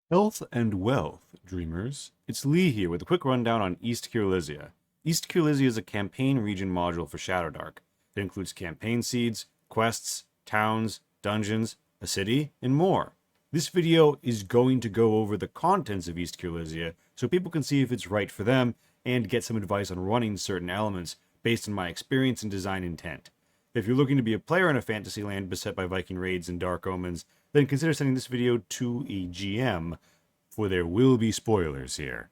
Health and wealth, dreamers. It's Lee here with a quick rundown on East Kyrlizia. East Kyrlizia is a campaign region module for Shadowdark. It includes campaign seeds, quests, towns, dungeons, a city, and more. This video is going to go over the contents of East Kyrlizia so people can see if it's right for them and get some advice on running certain elements based on my experience and design intent. If you're looking to be a player in a fantasy land beset by Viking raids and dark omens, then consider sending this video to a GM, for there will be spoilers here.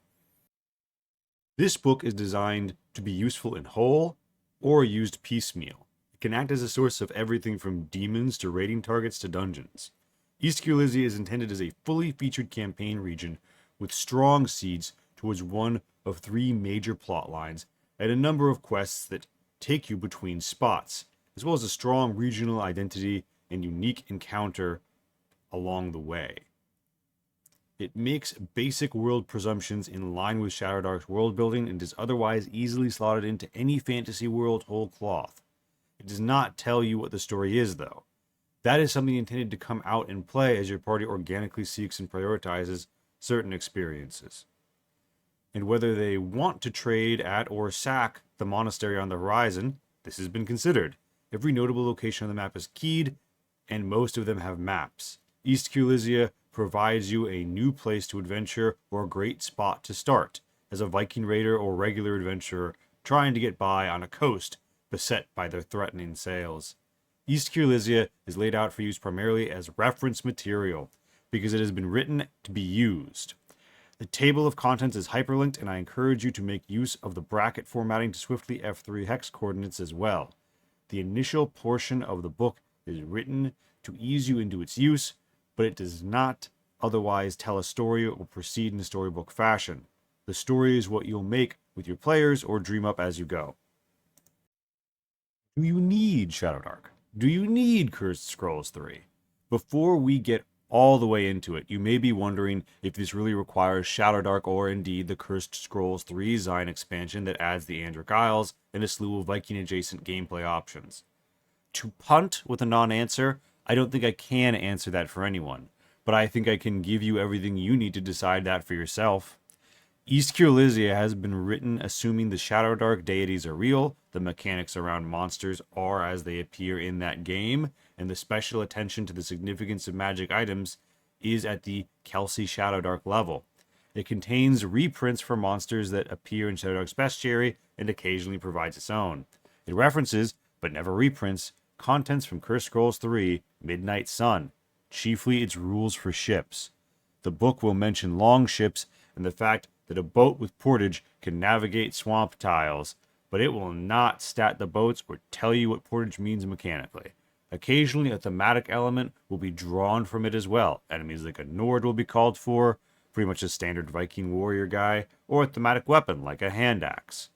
This book is designed to be useful in whole or used piecemeal. It can act as a source of everything from demons to raiding targets to dungeons. East Kyrlizia is intended as a fully featured campaign region with strong seeds towards one of three major plot lines and a number of quests that take you between spots, as well as a strong regional identity and unique encounter along the way. It makes basic world presumptions in line with Shadowdark's world building and is otherwise easily slotted into any fantasy world whole cloth. It does not tell you what the story is, though. That is something intended to come out and play as your party organically seeks and prioritizes certain experiences. And whether they want to trade at or sack the monastery on the horizon, this has been considered. Every notable location on the map is keyed, and most of them have maps. East Kyrlizia provides you a new place to adventure or a great spot to start as a Viking raider or regular adventurer trying to get by on a coast beset by their threatening sails. East Kyrlizia is laid out for use primarily as reference material because it has been written to be used. The table of contents is hyperlinked, and I encourage you to make use of the bracket formatting to swiftly F3 hex coordinates as well. The initial portion of the book is written to ease you into its use, but it does not otherwise tell a story or proceed in a storybook fashion. The story is what you'll make with your players or dream up as you go. Do you need Shadowdark? Do you need Cursed Scrolls 3? Before we get all the way into it, you may be wondering if this really requires Shadowdark or indeed the Cursed Scrolls 3 Zine expansion that adds the Andric Isles and a slew of Viking-adjacent gameplay options. To punt with a non-answer, I don't think I can answer that for anyone, but I think I can give you everything you need to decide that for yourself. East Kyrlizia has been written assuming the Shadowdark deities are real, the mechanics around monsters are as they appear in that game, and the special attention to the significance of magic items is at the Kelsey Shadowdark level. It contains reprints for monsters that appear in Shadowdark's bestiary and occasionally provides its own. It references, but never reprints, contents from Cursed Scrolls 3, Midnight Sun, chiefly its rules for ships. The book will mention long ships and the fact that a boat with portage can navigate swamp tiles, but it will not stat the boats or tell you what portage means mechanically. Occasionally, a thematic element will be drawn from it as well. Enemies like a Nord will be called for, pretty much a standard Viking warrior guy, or a thematic weapon like a hand axe.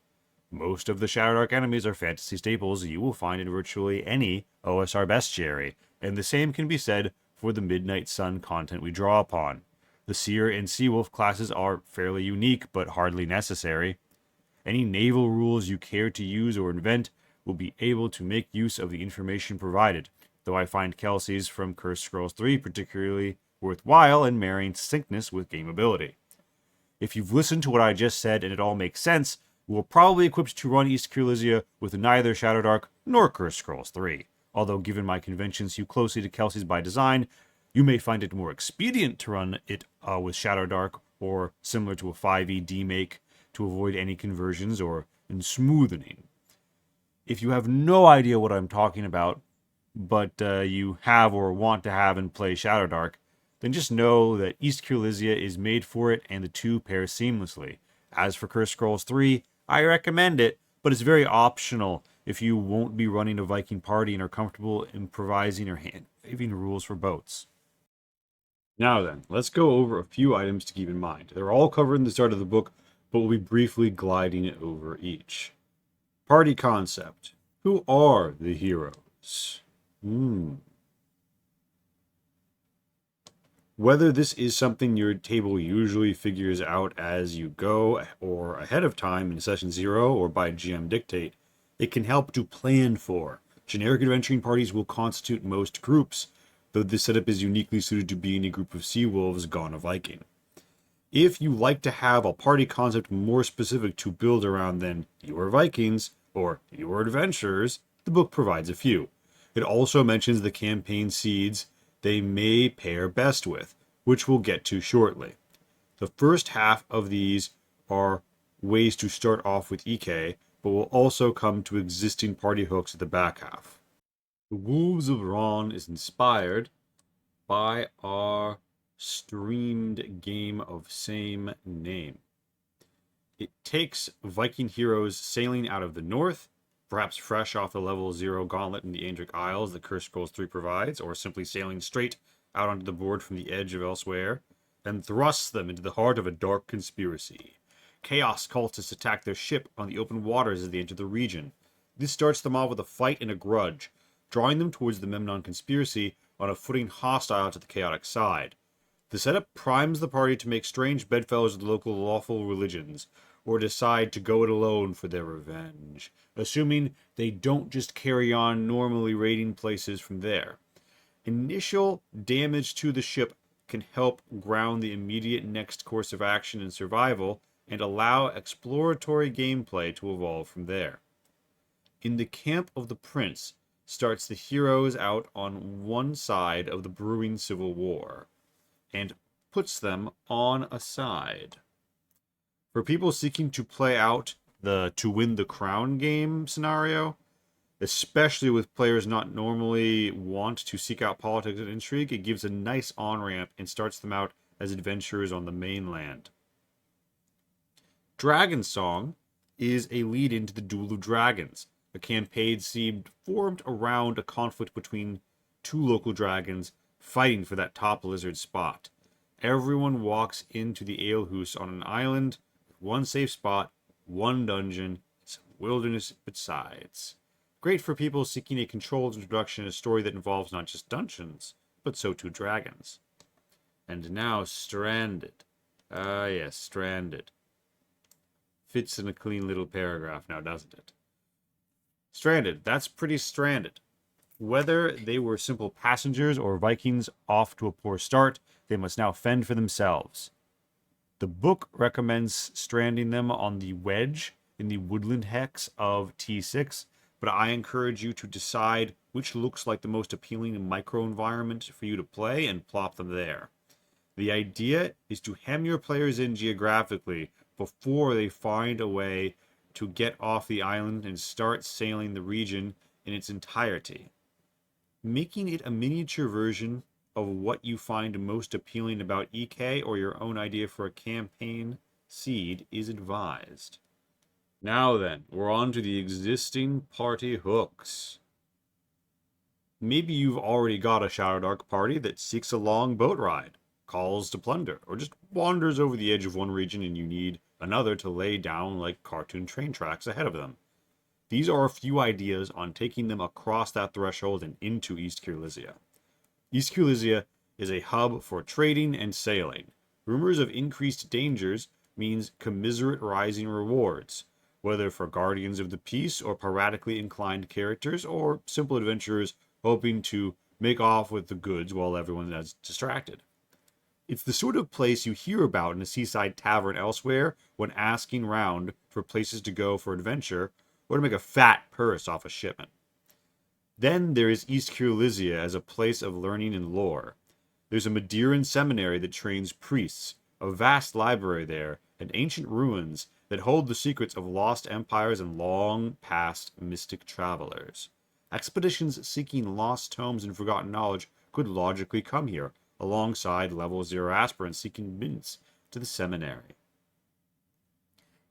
Most of the Shadowdark enemies are fantasy staples you will find in virtually any OSR bestiary, and the same can be said for the Midnight Sun content we draw upon. The Seer and Seawolf classes are fairly unique, but hardly necessary. Any naval rules you care to use or invent will be able to make use of the information provided, though I find Kelsey's from Cursed Scrolls 3 particularly worthwhile in marrying succinctness with gameability. If you've listened to what I just said and it all makes sense, you will probably equipped to run East Kyrlizia with neither Shadowdark nor Cursed Scrolls 3, although given my conventions hew closely to Kelsey's by design, you may find it more expedient to run it with Shadowdark or similar to a 5e demake to avoid any conversions or smoothing. If you have no idea what I'm talking about, but you have or want to have and play Shadowdark, then just know that East Kyrlizia is made for it and the two pair seamlessly. As for Cursed Scrolls 3, I recommend it, but it's very optional if you won't be running a Viking party and are comfortable improvising or hand-waving rules for boats. Now then, let's go over a few items to keep in mind. They're all covered in the start of the book, but we'll be briefly gliding over each. Party concept. Who are the heroes? Whether this is something your table usually figures out as you go or ahead of time in session 0 or by GM dictate, it can help to plan for. Generic adventuring parties will constitute most groups, though this setup is uniquely suited to being a group of sea wolves gone a Viking. If you like to have a party concept more specific to build around than your Vikings or your adventurers, the book provides a few. It also mentions the campaign seeds they may pair best with, which we'll get to shortly. The first half of these are ways to start off with EK, but we'll also come to existing party hooks at the back half. The Wolves of Ron is inspired by our streamed game of same name. It takes Viking heroes sailing out of the north, perhaps fresh off the level 0 gauntlet in the Aendric Isles that Curse Scrolls 3 provides, or simply sailing straight out onto the board from the edge of elsewhere, and thrusts them into the heart of a dark conspiracy. Chaos cultists attack their ship on the open waters as they enter the region. This starts them off with a fight and a grudge, drawing them towards the Memnon conspiracy on a footing hostile to the chaotic side. The setup primes the party to make strange bedfellows of the local lawful religions, or decide to go it alone for their revenge, assuming they don't just carry on normally raiding places from there. Initial damage to the ship can help ground the immediate next course of action and survival, and allow exploratory gameplay to evolve from there. In the camp of the prince starts the heroes out on one side of the brewing civil war, and puts them on a side. For people seeking to play out the to win the crown game scenario, especially with players not normally want to seek out politics and intrigue, it gives a nice on-ramp and starts them out as adventurers on the mainland. Dragon Song is a lead into the Duel of Dragons, a campaign seed formed around a conflict between two local dragons fighting for that top lizard spot. Everyone walks into the alehouse on an island with one safe spot, one dungeon, some wilderness besides. Great for people seeking a controlled introduction in a story that involves not just dungeons, but so too dragons. And now Stranded. Yes, Stranded. Fits in a clean little paragraph now, doesn't it? Stranded. That's pretty stranded. Whether they were simple passengers or Vikings off to a poor start, they must now fend for themselves. The book recommends stranding them on the wedge in the woodland hex of T6, but I encourage you to decide which looks like the most appealing microenvironment for you to play and plop them there. The idea is to hem your players in geographically before they find a way to get off the island and start sailing the region in its entirety. Making it a miniature version of what you find most appealing about EK or your own idea for a campaign seed is advised. Now then, we're on to the existing party hooks. Maybe you've already got a Shadowdark party that seeks a long boat ride, calls to plunder, or just wanders over the edge of one region and you need another to lay down like cartoon train tracks ahead of them. These are a few ideas on taking them across that threshold and into East Kyrlizia. East Kyrlizia is a hub for trading and sailing. Rumors of increased dangers means commiserate rising rewards, whether for guardians of the peace or piratically inclined characters or simple adventurers hoping to make off with the goods while everyone is distracted. It's the sort of place you hear about in a seaside tavern elsewhere when asking round for places to go for adventure or to make a fat purse off a shipment. Then there is East Kyrlizia as a place of learning and lore. There's a Madeiran seminary that trains priests, a vast library there, and ancient ruins that hold the secrets of lost empires and long-past mystic travelers. Expeditions seeking lost tomes and forgotten knowledge could logically come here, alongside level 0 aspirants seeking admittance to the seminary.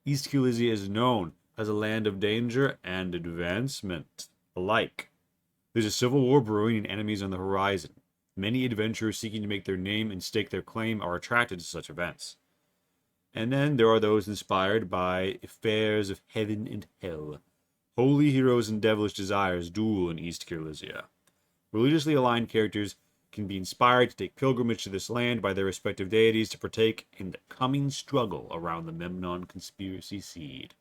East Kyrlizia is known as a land of danger and advancement alike. There's a civil war brewing and enemies on the horizon. Many adventurers seeking to make their name and stake their claim are attracted to such events. And then there are those inspired by affairs of heaven and hell. Holy heroes and devilish desires duel in East Kyrlizia. Religiously aligned characters can be inspired to take pilgrimage to this land by their respective deities to partake in the coming struggle around the Memnon conspiracy seed.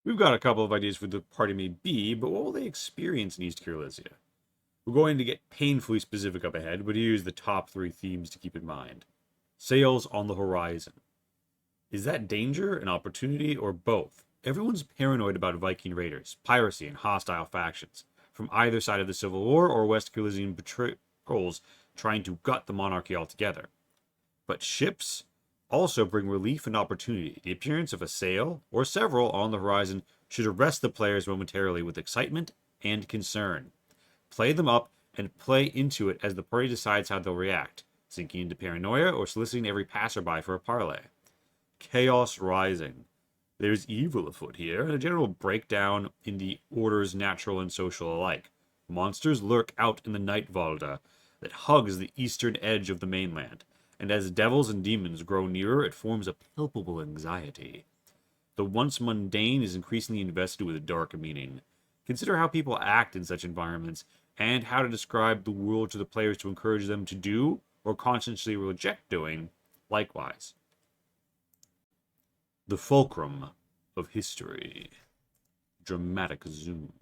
We've got a couple of ideas for the party may be, but what will they experience in East Kyrlizia? We're going to get painfully specific up ahead, but here's the top 3 themes to keep in mind. Sails on the horizon. Is that danger, an opportunity, or both? Everyone's paranoid about Viking raiders, piracy, and hostile factions, from either side of the Civil War or West Kyrlizian patrols trying to gut the monarchy altogether. But ships also bring relief and opportunity. The appearance of a sail, or several, on the horizon should arrest the players momentarily with excitement and concern. Play them up and play into it as the party decides how they'll react, sinking into paranoia or soliciting every passerby for a parley. Chaos rising. There's evil afoot here, and a general breakdown in the orders natural and social alike. Monsters lurk out in the Night Volda that hugs the eastern edge of the mainland, and as devils and demons grow nearer, it forms a palpable anxiety. The once mundane is increasingly invested with a dark meaning. Consider how people act in such environments, and how to describe the world to the players to encourage them to do, or consciously reject doing, likewise. The fulcrum of history. Dramatic zoom.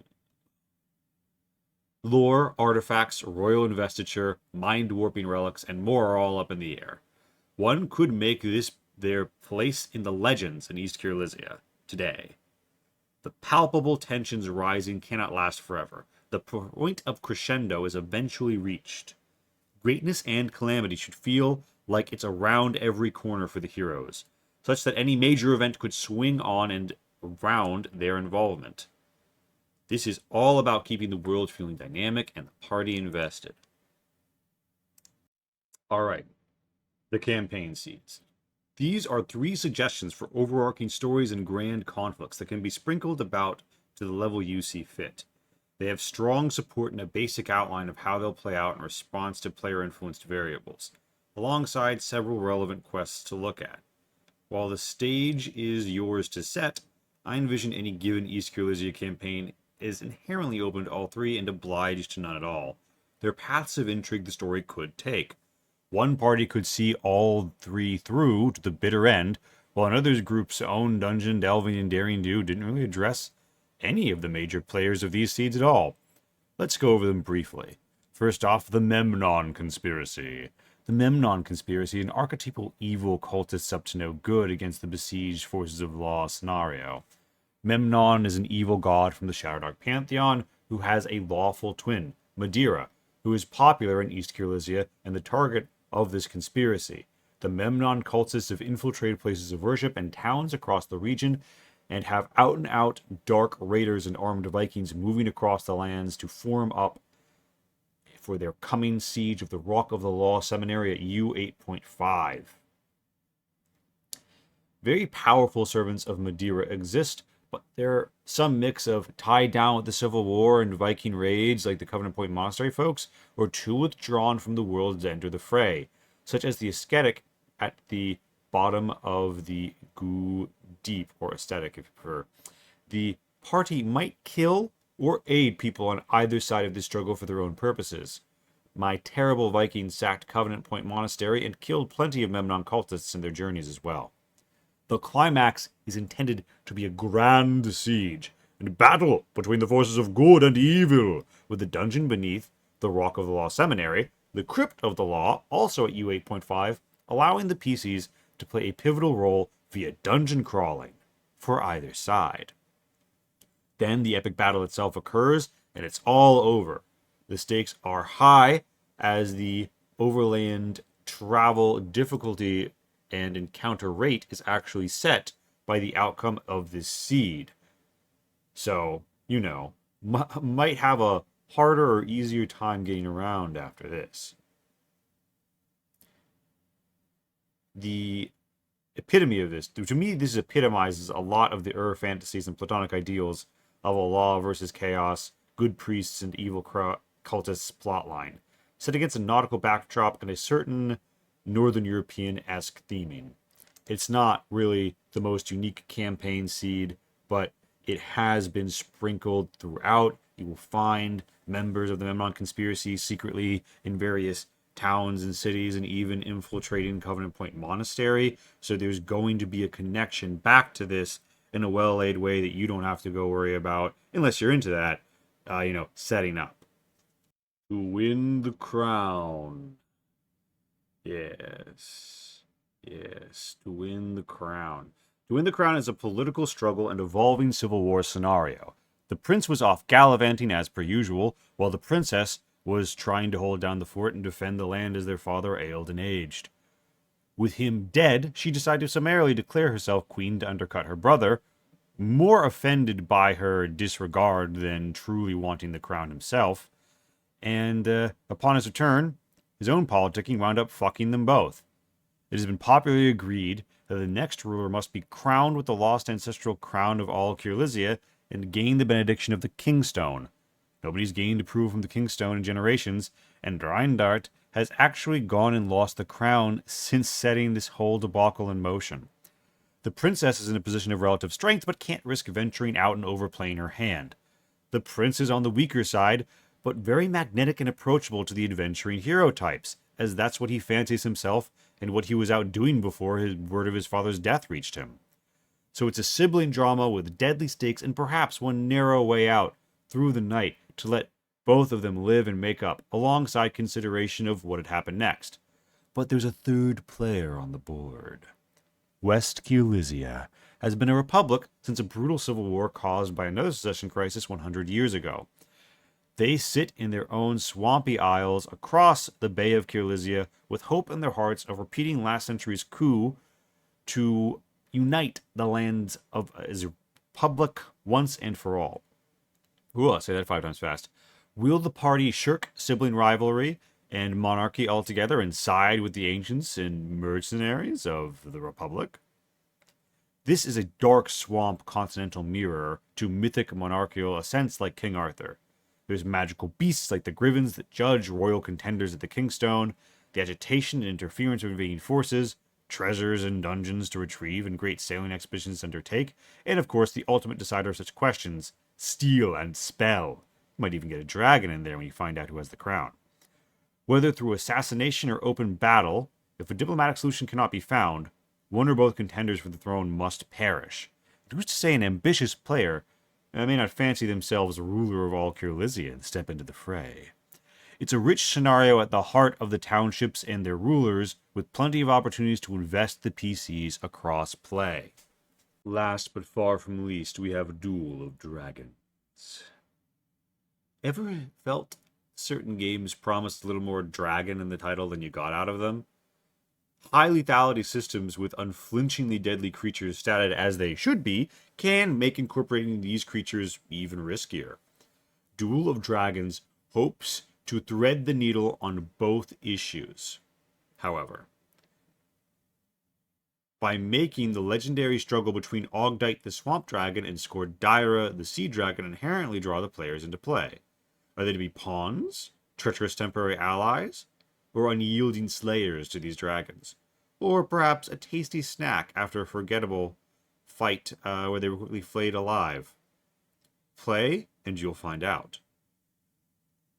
Lore, artifacts, royal investiture, mind-warping relics, and more are all up in the air. One could make this their place in the legends in East Kyrlizia today. The palpable tensions rising cannot last forever. The point of crescendo is eventually reached. Greatness and calamity should feel like it's around every corner for the heroes, such that any major event could swing on and around their involvement. This is all about keeping the world feeling dynamic and the party invested. Alright, the campaign seeds. These are 3 suggestions for overarching stories and grand conflicts that can be sprinkled about to the level you see fit. They have strong support and a basic outline of how they'll play out in response to player-influenced variables, alongside several relevant quests to look at. While the stage is yours to set, I envision any given East Kyrlizia campaign is inherently open to all 3 and obliged to none at all. There are paths of intrigue the story could take. One party could see all 3 through to the bitter end, while another group's own dungeon delving and daring do didn't really address any of the major players of these seeds at all. Let's go over them briefly. First off, the Memnon Conspiracy. The Memnon Conspiracy, an archetypal evil cultist up to no good against the besieged forces of law scenario. Memnon is an evil god from the Shadowdark pantheon who has a lawful twin, Madeira, who is popular in East Kyrlizia and the target of this conspiracy. The Memnon cultists have infiltrated places of worship and towns across the region and have out-and-out dark raiders and armed Vikings moving across the lands to form up for their coming siege of the Rock of the Law Seminary at U8.5. Very powerful servants of Madeira exist, but they're some mix of tied down with the Civil War and Viking raids like the Covenant Point Monastery folks, or too withdrawn from the world to enter the fray, such as the ascetic at the bottom of the Goo Deep, or aesthetic if you prefer. The party might kill or aid people on either side of the struggle for their own purposes. My terrible Vikings sacked Covenant Point Monastery and killed plenty of Memnon cultists in their journeys as well. The climax is intended to be a grand siege and battle between the forces of good and evil, with the dungeon beneath, the Rock of the Law Seminary, the Crypt of the Law, also at U8.5, allowing the PCs to play a pivotal role via dungeon crawling for either side. Then the epic battle itself occurs, and it's all over. The stakes are high as the overland travel difficulty and encounter rate is actually set by the outcome of this seed. So, might have a harder or easier time getting around after this. The epitome of this, to me, this epitomizes a lot of the fantasies and platonic ideals of a law versus chaos, good priests and evil cultists plotline, set against a nautical backdrop and a certain Northern European-esque theming. It's not really the most unique campaign seed, but it has been sprinkled throughout. You will find members of the Memnon Conspiracy secretly in various towns and cities and even infiltrating Covenant Point Monastery. So there's going to be a connection back to this in a well-laid way that you don't have to go worry about, unless you're into that, setting up. To win the crown. Yes. Yes, to win the crown. To win the crown is a political struggle and evolving civil war scenario. The prince was off gallivanting as per usual, while the princess was trying to hold down the fort and defend the land as their father ailed and aged. With him dead, she decided to summarily declare herself queen to undercut her brother, more offended by her disregard than truly wanting the crown himself. And upon his return, his own politicking wound up fucking them both. It has been popularly agreed that the next ruler must be crowned with the lost ancestral crown of all Kyrlizia and gain the benediction of the Kingstone. Nobody's gained approval from the Kingstone in generations, and Reindart has actually gone and lost the crown since setting this whole debacle in motion. The princess is in a position of relative strength, but can't risk venturing out and overplaying her hand. The prince is on the weaker side, but very magnetic and approachable to the adventuring hero types, as that's what he fancies himself and what he was out doing before his word of his father's death reached him. So it's a sibling drama with deadly stakes and perhaps one narrow way out through the night to let both of them live and make up, alongside consideration of what had happened next. But there's a third player on the board. West Kyrlizia has been a republic since a brutal civil war caused by another succession crisis 100 years ago. They sit in their own swampy isles across the Bay of Kyrlizia with hope in their hearts of repeating last century's coup to unite the lands of as a republic once and for all. Ooh, I'll say that 5 times fast. Will the party shirk sibling rivalry and monarchy altogether and side with the ancients and mercenaries of the Republic? This is a dark swamp continental mirror to mythic monarchical ascents like King Arthur. There's magical beasts like the Grivens that judge royal contenders at the Kingstone, the agitation and interference of invading forces, treasures and dungeons to retrieve and great sailing expeditions to undertake, and of course the ultimate decider of such questions, steel and spell. You might even get a dragon in there when you find out who has the crown. Whether through assassination or open battle, if a diplomatic solution cannot be found, one or both contenders for the throne must perish. And who's to say an ambitious player may not fancy themselves ruler of all Kyrlizia and step into the fray. It's a rich scenario at the heart of the townships and their rulers, with plenty of opportunities to invest the PCs across play. Last but far from least, we have a duel of dragons. Ever felt certain games promised a little more dragon in the title than you got out of them? High lethality systems with unflinchingly deadly creatures statted as they should be can make incorporating these creatures even riskier. Duel of Dragons hopes to thread the needle on both issues. However, by making the legendary struggle between Ogdite the Swamp Dragon and Skordaira the Sea Dragon inherently draw the players into play. Are they to be pawns, treacherous temporary allies, or unyielding slayers to these dragons? Or perhaps a tasty snack after a forgettable fight where they were quickly flayed alive? Play, and you'll find out.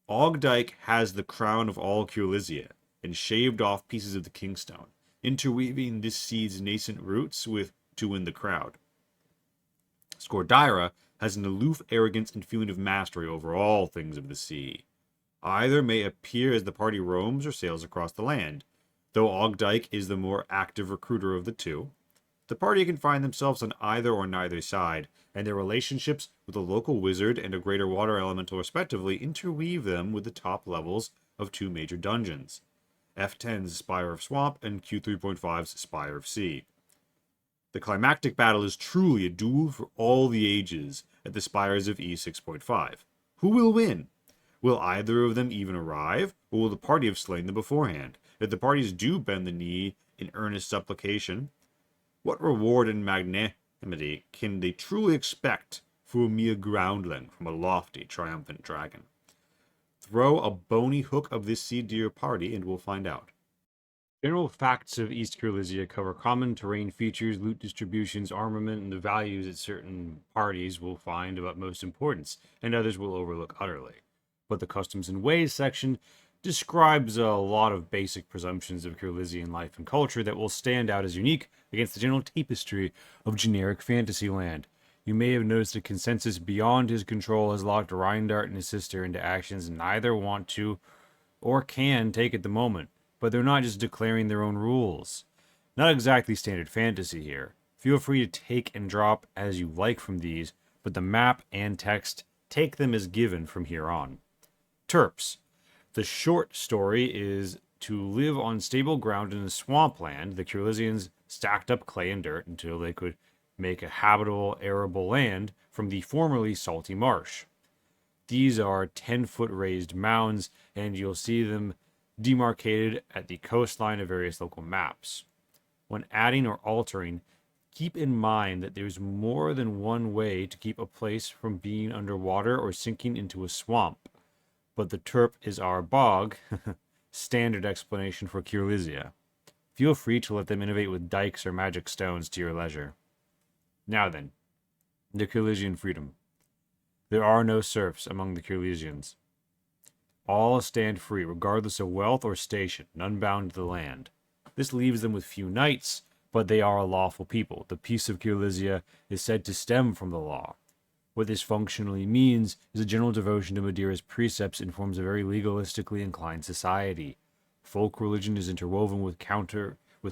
Ogdike has the crown of all Kyrlizia, and shaved off pieces of the Kingstone, interweaving this seed's nascent roots to win the crowd. Skordaira has an aloof arrogance and feeling of mastery over all things of the sea. Either may appear as the party roams or sails across the land. Though Ogdike is the more active recruiter of the two, the party can find themselves on either or neither side, and their relationships with a local wizard and a greater water elemental respectively interweave them with the top levels of 2 major dungeons, F10's Spire of Swamp and Q3.5's Spire of Sea. The climactic battle is truly a duel for all the ages at the spires of E6.5. Who will win? Will either of them even arrive, or will the party have slain them beforehand? If the parties do bend the knee in earnest supplication, what reward and magnanimity can they truly expect for a mere groundling from a lofty, triumphant dragon? Throw a bony hook of this seed to your party, and we'll find out. General facts of East Kyrlizia cover common terrain features, loot distributions, armament, and the values that certain parties will find of utmost importance, and others will overlook utterly. But the customs and ways section describes a lot of basic presumptions of Kyrlizian life and culture that will stand out as unique against the general tapestry of generic fantasy land. You may have noticed a consensus beyond his control has locked Reindart and his sister into actions neither want to or can take at the moment, but they're not just declaring their own rules. Not exactly standard fantasy here. Feel free to take and drop as you like from these, but the map and text, take them as given from here on. Terps. The short story is to live on stable ground in a swampland. The Kyrlizians stacked up clay and dirt until they could make a habitable, arable land from the formerly salty marsh. These are 10-foot raised mounds, and you'll see them demarcated at the coastline of various local maps. When adding or altering, keep in mind that there's more than one way to keep a place from being underwater or sinking into a swamp. But the terp is our bog, standard explanation for Kyrlizia. Feel free to let them innovate with dikes or magic stones to your leisure. Now then, the Kyrlizian freedom. There are no serfs among the Kyrlizians. All stand free, regardless of wealth or station, none bound to the land. This leaves them with few knights, but they are a lawful people. The peace of Kyrlizia is said to stem from the law. What this functionally means is a general devotion to Madeira's precepts informs a very legalistically inclined society. Folk religion is interwoven with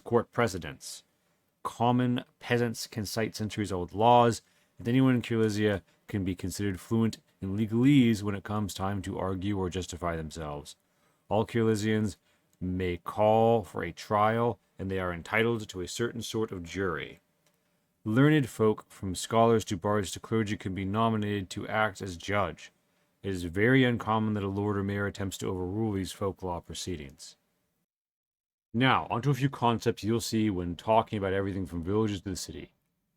court precedents. Common peasants can cite centuries-old laws, and anyone in Kyrlizia can be considered fluent in legalese when it comes time to argue or justify themselves. All Kyrlizians may call for a trial, and they are entitled to a certain sort of jury. Learned folk, from scholars to bards to clergy, can be nominated to act as judge. It is very uncommon that a lord or mayor attempts to overrule these folk law proceedings. Now, onto a few concepts you'll see when talking about everything from villages to the city.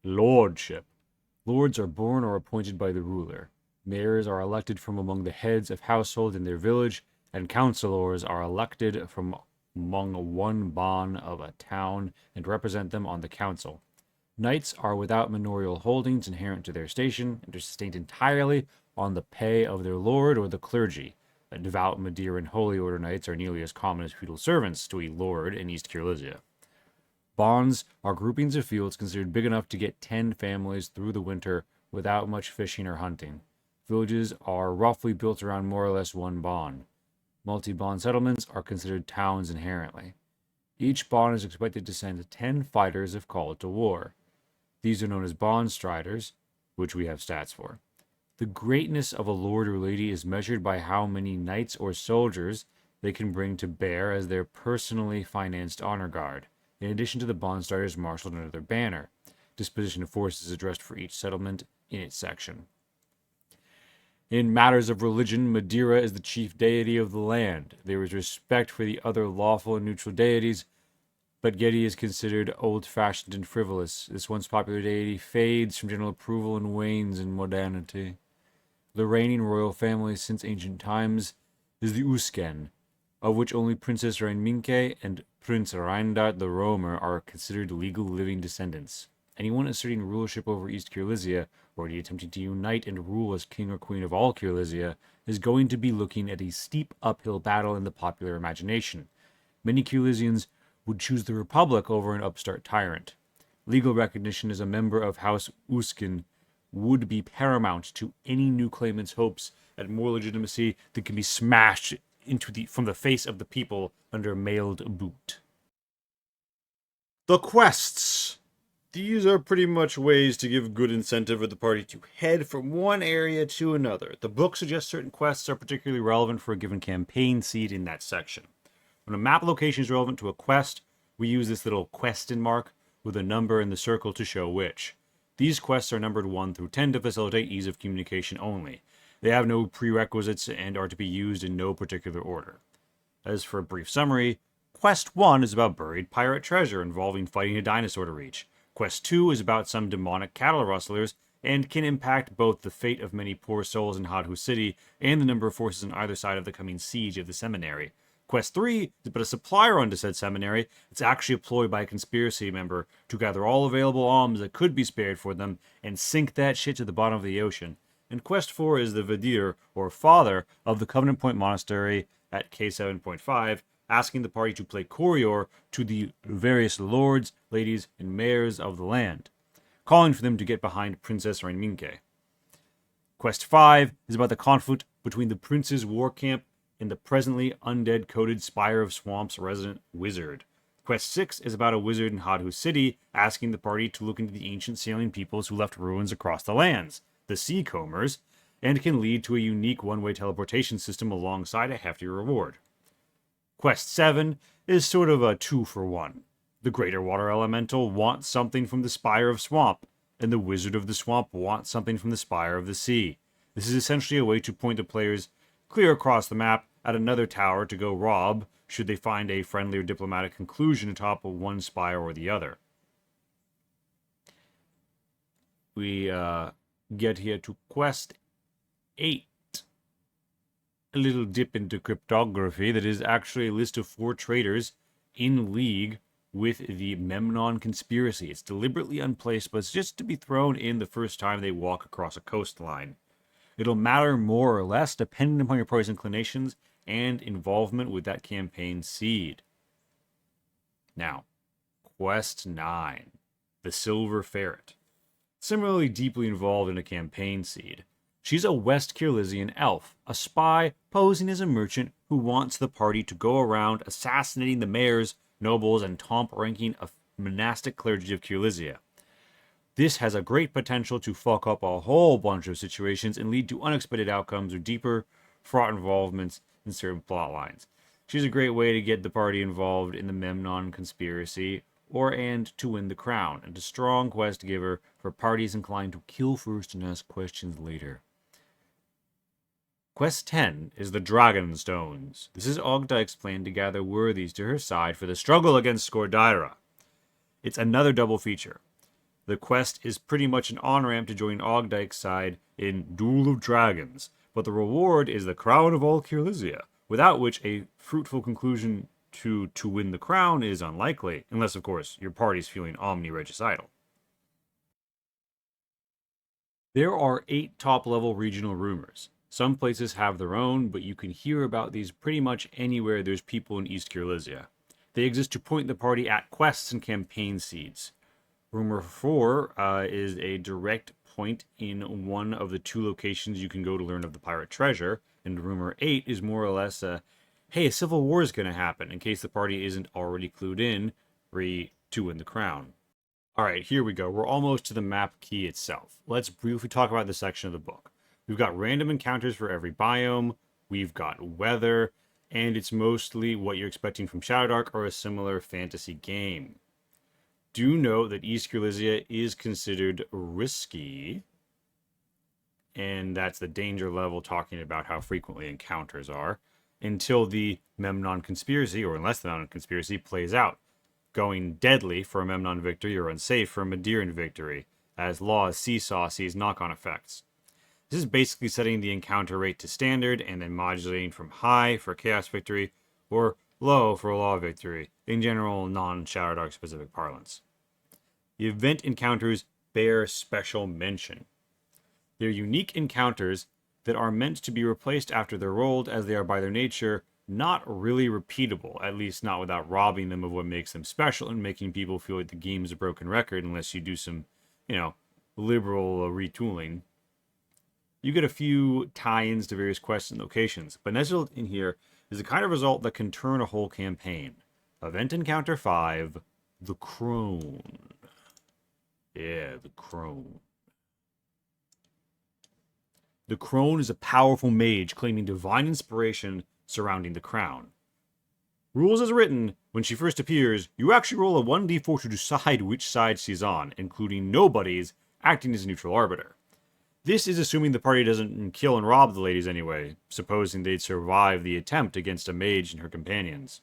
Lordship. Lords are born or appointed by the ruler. Mayors are elected from among the heads of household in their village, and councillors are elected from among one ban of a town and represent them on the council. Knights are without manorial holdings inherent to their station and are sustained entirely on the pay of their lord or the clergy. Devout Madeiran Holy Order Knights are nearly as common as feudal servants to a lord in East Kyrlizia. Bonds are groupings of fields considered big enough to get 10 families through the winter without much fishing or hunting. Villages are roughly built around more or less one bond. Multi-bond settlements are considered towns inherently. Each bond is expected to send 10 fighters if called to war. These are known as bond striders, which we have stats for. The greatness of a lord or lady is measured by how many knights or soldiers they can bring to bear as their personally financed honor guard, in addition to the bond striders marshaled under their banner. Disposition of forces is addressed for each settlement in its section. In matters of religion, Madeira is the chief deity of the land. There is respect for the other lawful and neutral deities, but Gedi is considered old-fashioned and frivolous. This once popular deity fades from general approval and wanes in modernity. The reigning royal family since ancient times is the Usken, of which only Princess Reinminke and Prince Reindart the Romer are considered legal living descendants. Anyone asserting rulership over East Kyrlizia, or attempting to unite and rule as king or queen of all Kyrlizia, is going to be looking at a steep uphill battle in the popular imagination. Many Kyrlizians would choose the Republic over an upstart tyrant. Legal recognition as a member of House Usken would be paramount to any new claimant's hopes at more legitimacy that can be smashed from the face of the people under mailed boot. The quests. These are pretty much ways to give good incentive for the party to head from one area to another. The book suggests certain quests are particularly relevant for a given campaign seed in that section. When a map location is relevant to a quest, we use this little question mark with a number in the circle to show which. These quests are numbered 1 through 10 to facilitate ease of communication only. They have no prerequisites and are to be used in no particular order. As for a brief summary, Quest 1 is about buried pirate treasure involving fighting a dinosaur to reach. Quest 2 is about some demonic cattle rustlers and can impact both the fate of many poor souls in Hadhu City and the number of forces on either side of the coming siege of the seminary. Quest 3 is about a supplier onto said seminary. It's actually employed by a conspiracy member to gather all available alms that could be spared for them and sink that shit to the bottom of the ocean. And Quest 4 is the Vidir, or father, of the Covenant Point Monastery at K7.5, asking the party to play Corior to the various lords, ladies, and mayors of the land. calling for them to get behind Princess Rainminke. Quest 5 is about the conflict between the prince's war camp and the presently undead-coated Spire of Swamps resident wizard. Quest 6 is about a wizard in Hadhu City asking the party to look into the ancient sailing peoples who left ruins across the lands, the Seacombers, and can lead to a unique one-way teleportation system alongside a hefty reward. Quest 7 is sort of a 2-for-1. The Greater Water Elemental wants something from the Spire of Swamp, and the Wizard of the Swamp wants something from the Spire of the Sea. This is essentially a way to point the players clear across the map at another tower to go rob, should they find a friendly or diplomatic conclusion atop of one spire or the other. We get here to Quest 8. A little dip into cryptography that is actually a list of 4 traitors in league with the Memnon conspiracy. It's deliberately unplaced, but it's just to be thrown in the first time they walk across a coastline. It'll matter more or less depending upon your party's inclinations and involvement with that campaign seed. Now, Quest 9, the Silver Ferret. Similarly deeply involved in a campaign seed. She's a West Kyrlizian elf, a spy posing as a merchant who wants the party to go around assassinating the mayors, nobles, and top-ranking of monastic clergy of Kyrlizia. This has a great potential to fuck up a whole bunch of situations and lead to unexpected outcomes or deeper, fraught involvements in certain plot lines. She's a great way to get the party involved in the Memnon conspiracy and to win the crown, and a strong quest giver for parties inclined to kill first and ask questions later. Quest 10 is the Dragon Stones. This is Ogdike's plan to gather worthies to her side for the struggle against Scordaira. It's another double feature. The quest is pretty much an on-ramp to join Ogdike's side in Duel of Dragons, but the reward is the crown of all Kyrlizia, without which a fruitful conclusion to win the crown is unlikely, unless, of course, your party's feeling omni-regicidal. There are 8 top-level regional rumors. Some places have their own, but you can hear about these pretty much anywhere there's people in East Kyrlizia. They exist to point the party at quests and campaign seeds. Rumor 4 is a direct point in one of the 2 locations you can go to learn of the pirate treasure, and Rumor 8 is more or less hey, a civil war is going to happen, in case the party isn't already clued in, to win the crown. Alright, here we go. We're almost to the map key itself. Let's briefly talk about this section of the book. We've got random encounters for every biome, we've got weather, and it's mostly what you're expecting from Shadowdark or a similar fantasy game. Do note that East Kyrlizia is considered risky, and that's the danger level talking about how frequently encounters are, until the Memnon conspiracy, or unless the Memnon conspiracy plays out, going deadly for a Memnon victory or unsafe for a Maderan victory, as Law's seesaw sees knock-on effects. This is basically setting the encounter rate to standard and then modulating from high for chaos victory or low for a law victory, in general non-Shadowdark specific parlance. The event encounters bear special mention. They're unique encounters that are meant to be replaced after they're rolled, as they are by their nature not really repeatable, at least not without robbing them of what makes them special and making people feel like the game is a broken record unless you do some, liberal retooling. You get a few tie-ins to various quests and locations, but nestled in here is the kind of result that can turn a whole campaign. Event Encounter 5, the Crone. Yeah, the Crone. The Crone is a powerful mage claiming divine inspiration surrounding the crown. Rules as written, when she first appears, you actually roll a 1d4 to decide which side she's on, including nobodies, acting as a neutral arbiter. This is assuming the party doesn't kill and rob the ladies anyway, supposing they'd survive the attempt against a mage and her companions.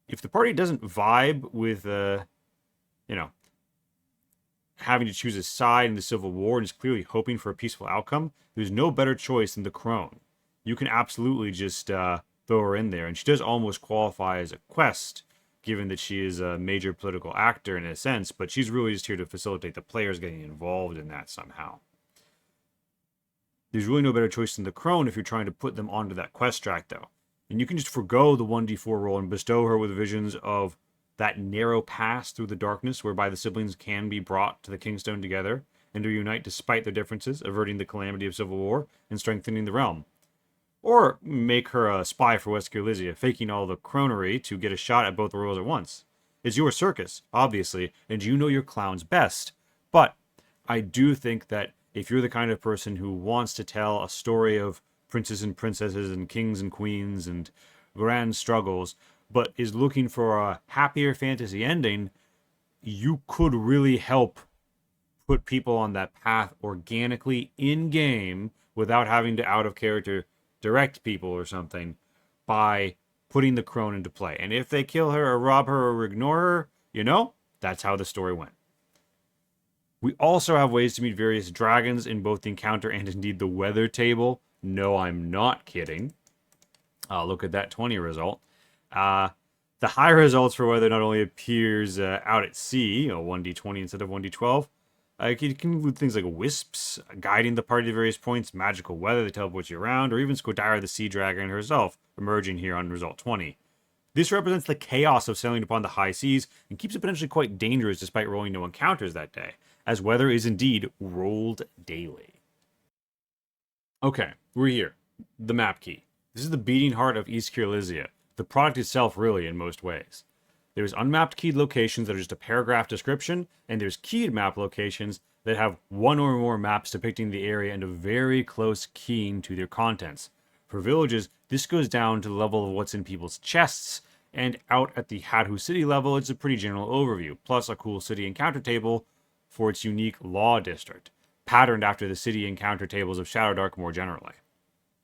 If the party doesn't vibe with, having to choose a side in the Civil War and is clearly hoping for a peaceful outcome, there's no better choice than the Crone. You can absolutely just throw her in there, and she does almost qualify as a quest, given that she is a major political actor in a sense, but she's really just here to facilitate the players getting involved in that somehow. There's really no better choice than the Crone if you're trying to put them onto that quest track, though. And you can just forgo the 1d4 roll and bestow her with visions of that narrow pass through the darkness whereby the siblings can be brought to the Kingstone together and to reunite despite their differences, averting the calamity of civil war and strengthening the realm. Or make her a spy for West Kyrlizia, faking all the cronery to get a shot at both royals at once. It's your circus, obviously, and you know your clowns best. But I do think that if you're the kind of person who wants to tell a story of princes and princesses and kings and queens and grand struggles, but is looking for a happier fantasy ending, you could really help put people on that path organically in game without having to out of character direct people or something by putting the crone into play. And if they kill her or rob her or ignore her, that's how the story went. We also have ways to meet various dragons in both the encounter and indeed the weather table. No, I'm not kidding. Look at that 20 result. The high results for weather not only appears out at sea, 1d20 instead of 1d12. It can include things like wisps, guiding the party to various points, magical weather that teleports you around, or even Squidira the sea dragon herself emerging here on result 20. This represents the chaos of sailing upon the high seas and keeps it potentially quite dangerous despite rolling no encounters that day, as weather is indeed rolled daily. Okay, we're here. The map key. This is the beating heart of East Kyrlizia. The product itself, really, in most ways. There's unmapped keyed locations that are just a paragraph description, and there's keyed map locations that have one or more maps depicting the area and a very close keying to their contents. For villages, this goes down to the level of what's in people's chests, and out at the Hadhu city level, it's a pretty general overview, plus a cool city encounter table for its unique law district, patterned after the city encounter tables of Shadowdark more generally.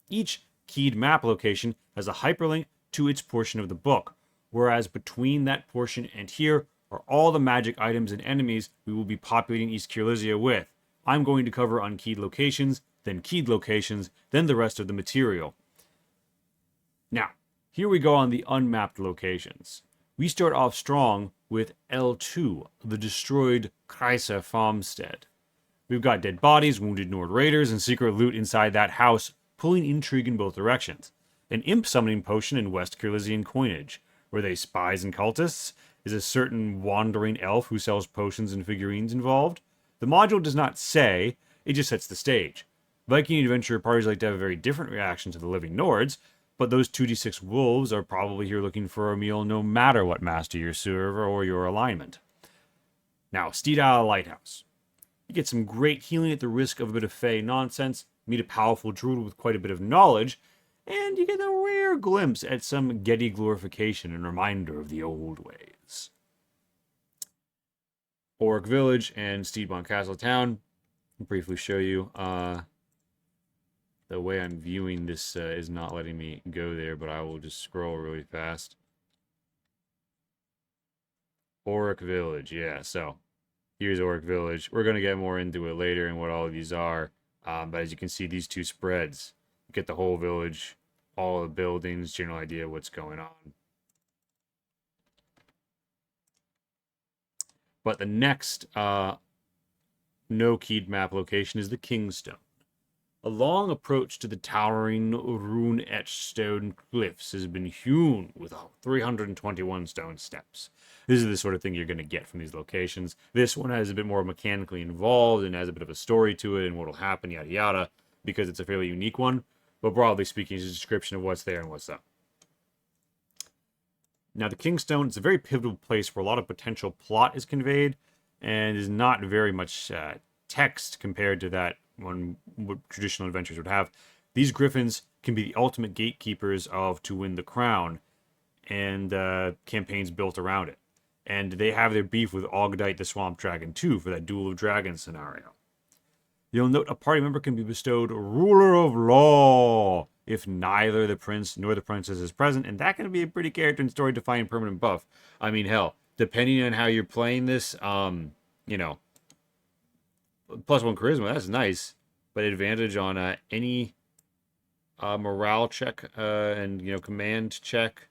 Each keyed map location has a hyperlink to its portion of the book, whereas between that portion and here are all the magic items and enemies we will be populating East Kyrlizia with. I'm going to cover unkeyed locations, then keyed locations, then the rest of the material. Now, here we go on the unmapped locations. We start off strong with L2, the destroyed Kreise farmstead. We've got dead bodies, wounded Nord raiders, and secret loot inside that house, pulling intrigue in both directions. An imp summoning potion in West Kyrlizian coinage. Were they spies and cultists? Is a certain wandering elf who sells potions and figurines involved? The module does not say, it just sets the stage. Viking adventure parties like to have a very different reaction to the living Nords, but those 2d6 wolves are probably here looking for a meal no matter what master you serve or your alignment. Now, Steedale Lighthouse. You get some great healing at the risk of a bit of fey nonsense, meet a powerful druid with quite a bit of knowledge, and you get a rare glimpse at some Getty glorification and reminder of the old ways. Auric Village and Steedbond Castle Town. I'll briefly show you. The way I'm viewing this is not letting me go there, but I will just scroll really fast. Auric Village, yeah, so here's Auric Village. We're going to get more into it later and what all of these are. But as you can see, these two spreads. You get the whole village, all the buildings, general idea of what's going on. But the next no-keyed map location is the Kingstone. A long approach to the towering rune-etched stone cliffs has been hewn with 321 stone steps. This is the sort of thing you're going to get from these locations. This one has a bit more mechanically involved and has a bit of a story to it and what will happen, yada yada, because it's a fairly unique one. But broadly speaking, it's a description of what's there and what's up. Now, the Kingstone is a very pivotal place where a lot of potential plot is conveyed and is not very much text compared to that one what traditional adventures would have. These griffins can be the ultimate gatekeepers of To Win the Crown and campaigns built around it. And they have their beef with Ogdite the Swamp Dragon too for that Duel of Dragons scenario. You'll note a party member can be bestowed Ruler of Law if neither the prince nor the princess is present, and that can be a pretty character and story defining permanent buff. I mean, hell, depending on how you're playing this, +1 charisma, that's nice, but advantage on any morale check and command check,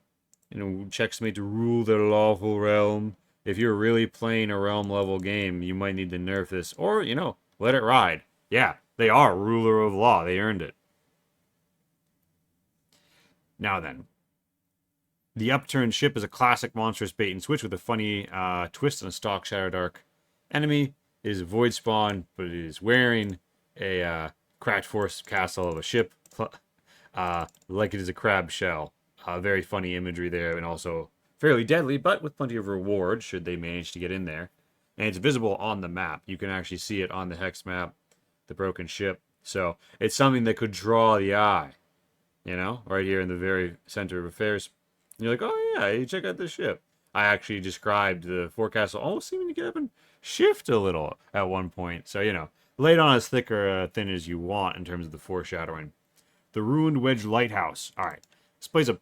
checks made to rule the lawful realm. If you're really playing a realm level game, you might need to nerf this, or let it ride. Yeah, they are ruler of law. They earned it. Now then, The upturned ship is a classic monstrous bait and switch with a funny twist on a stock Shadowdark enemy. It is a void spawn, but it is wearing a cracked force castle of a ship, like it is a crab shell. Very funny imagery there, and also fairly deadly, but with plenty of reward should they manage to get in there. And it's visible on the map. You can actually see it on the hex map, the broken ship. So it's something that could draw the eye, you know, right here in the very center of affairs. And you're like, oh yeah, you check out this ship. I actually described the forecastle almost seeming to get up and shift a little at one point. So, you know, lay it on as thick or thin as you want in terms of the foreshadowing. The Ruined Wedge Lighthouse. All right. This plays a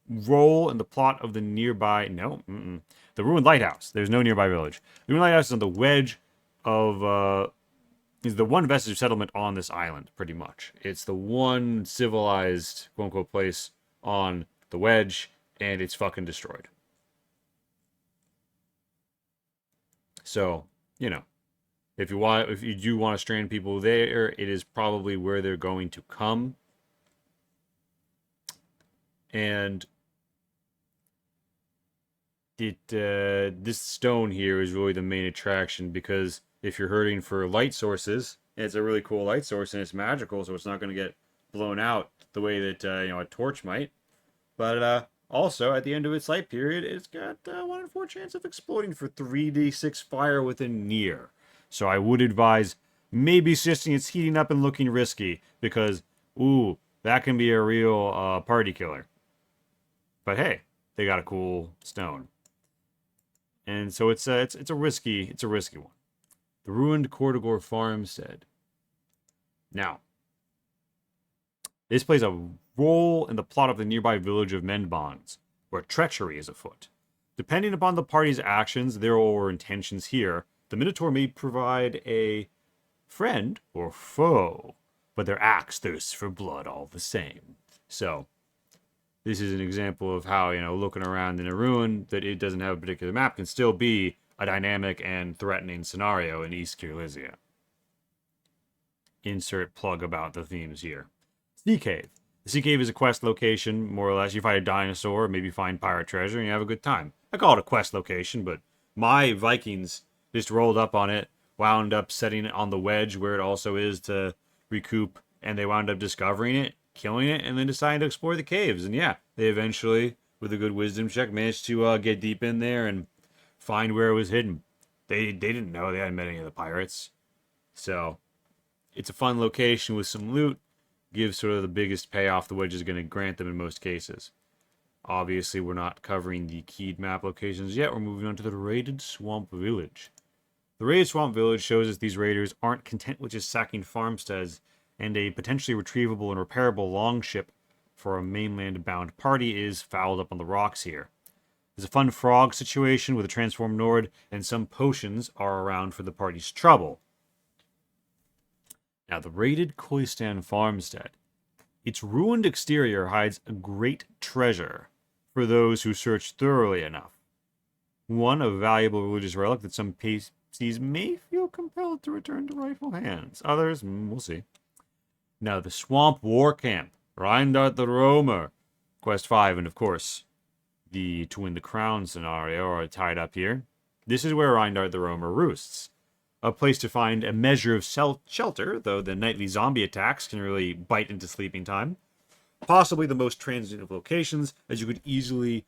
role in the plot of the nearby... The Ruined Lighthouse. There's no nearby village. The Ruined Lighthouse is on the wedge of... is the one vestige settlement on this island, pretty much. It's the one civilized, quote-unquote, place on the wedge, and it's fucking destroyed. So, you know, if you do want to strand people there, it is probably where they're going to come. And this stone here is really the main attraction, because if you're hurting for light sources, it's a really cool light source and it's magical, so it's not going to get blown out the way that a torch might. But also, at the end of its light period, it's got 1 in 4 chance of exploding for 3d6 fire within near. So I would advise maybe suggesting it's heating up and looking risky, because, ooh, that can be a real party killer. But hey, they got a cool stone. And so it's a risky one. The Ruined Corridor Farmstead. Now, this plays a role in the plot of the nearby village of Mendbonds, where treachery is afoot. Depending upon the party's actions, their or intentions here, the Minotaur may provide a friend or foe, but their axe thirsts for blood all the same. So, this is an example of how, looking around in a ruin that it doesn't have a particular map can still be a dynamic and threatening scenario in East Kyrlizia. Insert plug about the themes here. Sea Cave. The Sea Cave is a quest location, more or less. You fight a dinosaur, maybe find pirate treasure, and you have a good time. I call it a quest location, but my Vikings just rolled up on it, wound up setting it on the wedge where it also is to recoup, and they wound up discovering it, killing it, and then deciding to explore the caves. And yeah, they eventually, with a good wisdom check, managed to get deep in there and find where it was hidden. They didn't know. They hadn't met any of the pirates. So, it's a fun location with some loot. Gives sort of the biggest payoff the wedge is going to grant them in most cases. Obviously, we're not covering the keyed map locations yet. We're moving on to the Raided Swamp Village. The Raided Swamp Village shows us these raiders aren't content with just sacking farmsteads, and a potentially retrievable and repairable longship for a mainland-bound party is fouled up on the rocks here. There's a fun frog situation with a transformed Nord, and some potions are around for the party's trouble. Now, the raided Koistan farmstead. Its ruined exterior hides a great treasure for those who search thoroughly enough. One, a valuable religious relic that some PCs may feel compelled to return to rightful hands. Others, we'll see. Now, the Swamp War Camp. Reindart the Roamer. Quest 5, and of course, the To Win the Crown scenario are tied up here. This is where Reindart the Roamer roosts. A place to find a measure of shelter, though the nightly zombie attacks can really bite into sleeping time. Possibly the most transient of locations, as you could easily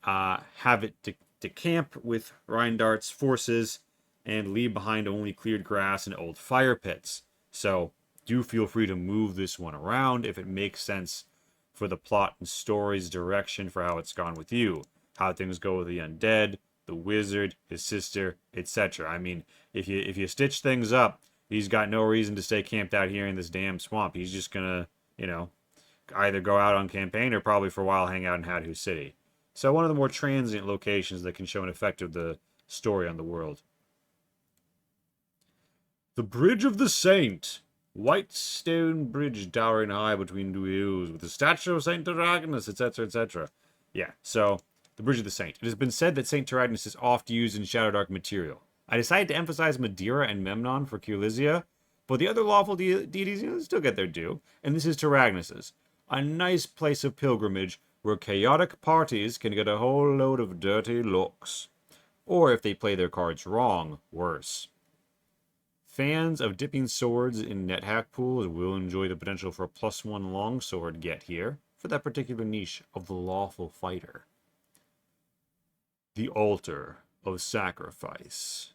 have it to camp with Reindart's forces and leave behind only cleared grass and old fire pits. So, do feel free to move this one around if it makes sense for the plot and story's direction for how it's gone with you. How things go with the undead, the wizard, his sister, etc. I mean, if you stitch things up, he's got no reason to stay camped out here in this damn swamp. He's just gonna, either go out on campaign or probably for a while hang out in Hadhu City. So one of the more transient locations that can show an effect of the story on the world. The Bridge of the Saint. White stone bridge towering high between two hills with the statue of Saint Taragnus, etc., etc. Yeah, so the Bridge of the Saint. It has been said that Saint Taragnus is oft used in Shadowdark material. I decided to emphasize Madeira and Memnon for Kyrlizia, but the other lawful deities still get their due, and this is Taragnus's. A nice place of pilgrimage where chaotic parties can get a whole load of dirty looks. Or if they play their cards wrong, worse. Fans of dipping swords in NetHack pools will enjoy the potential for a +1 longsword get here for that particular niche of the lawful fighter. The Altar of Sacrifice.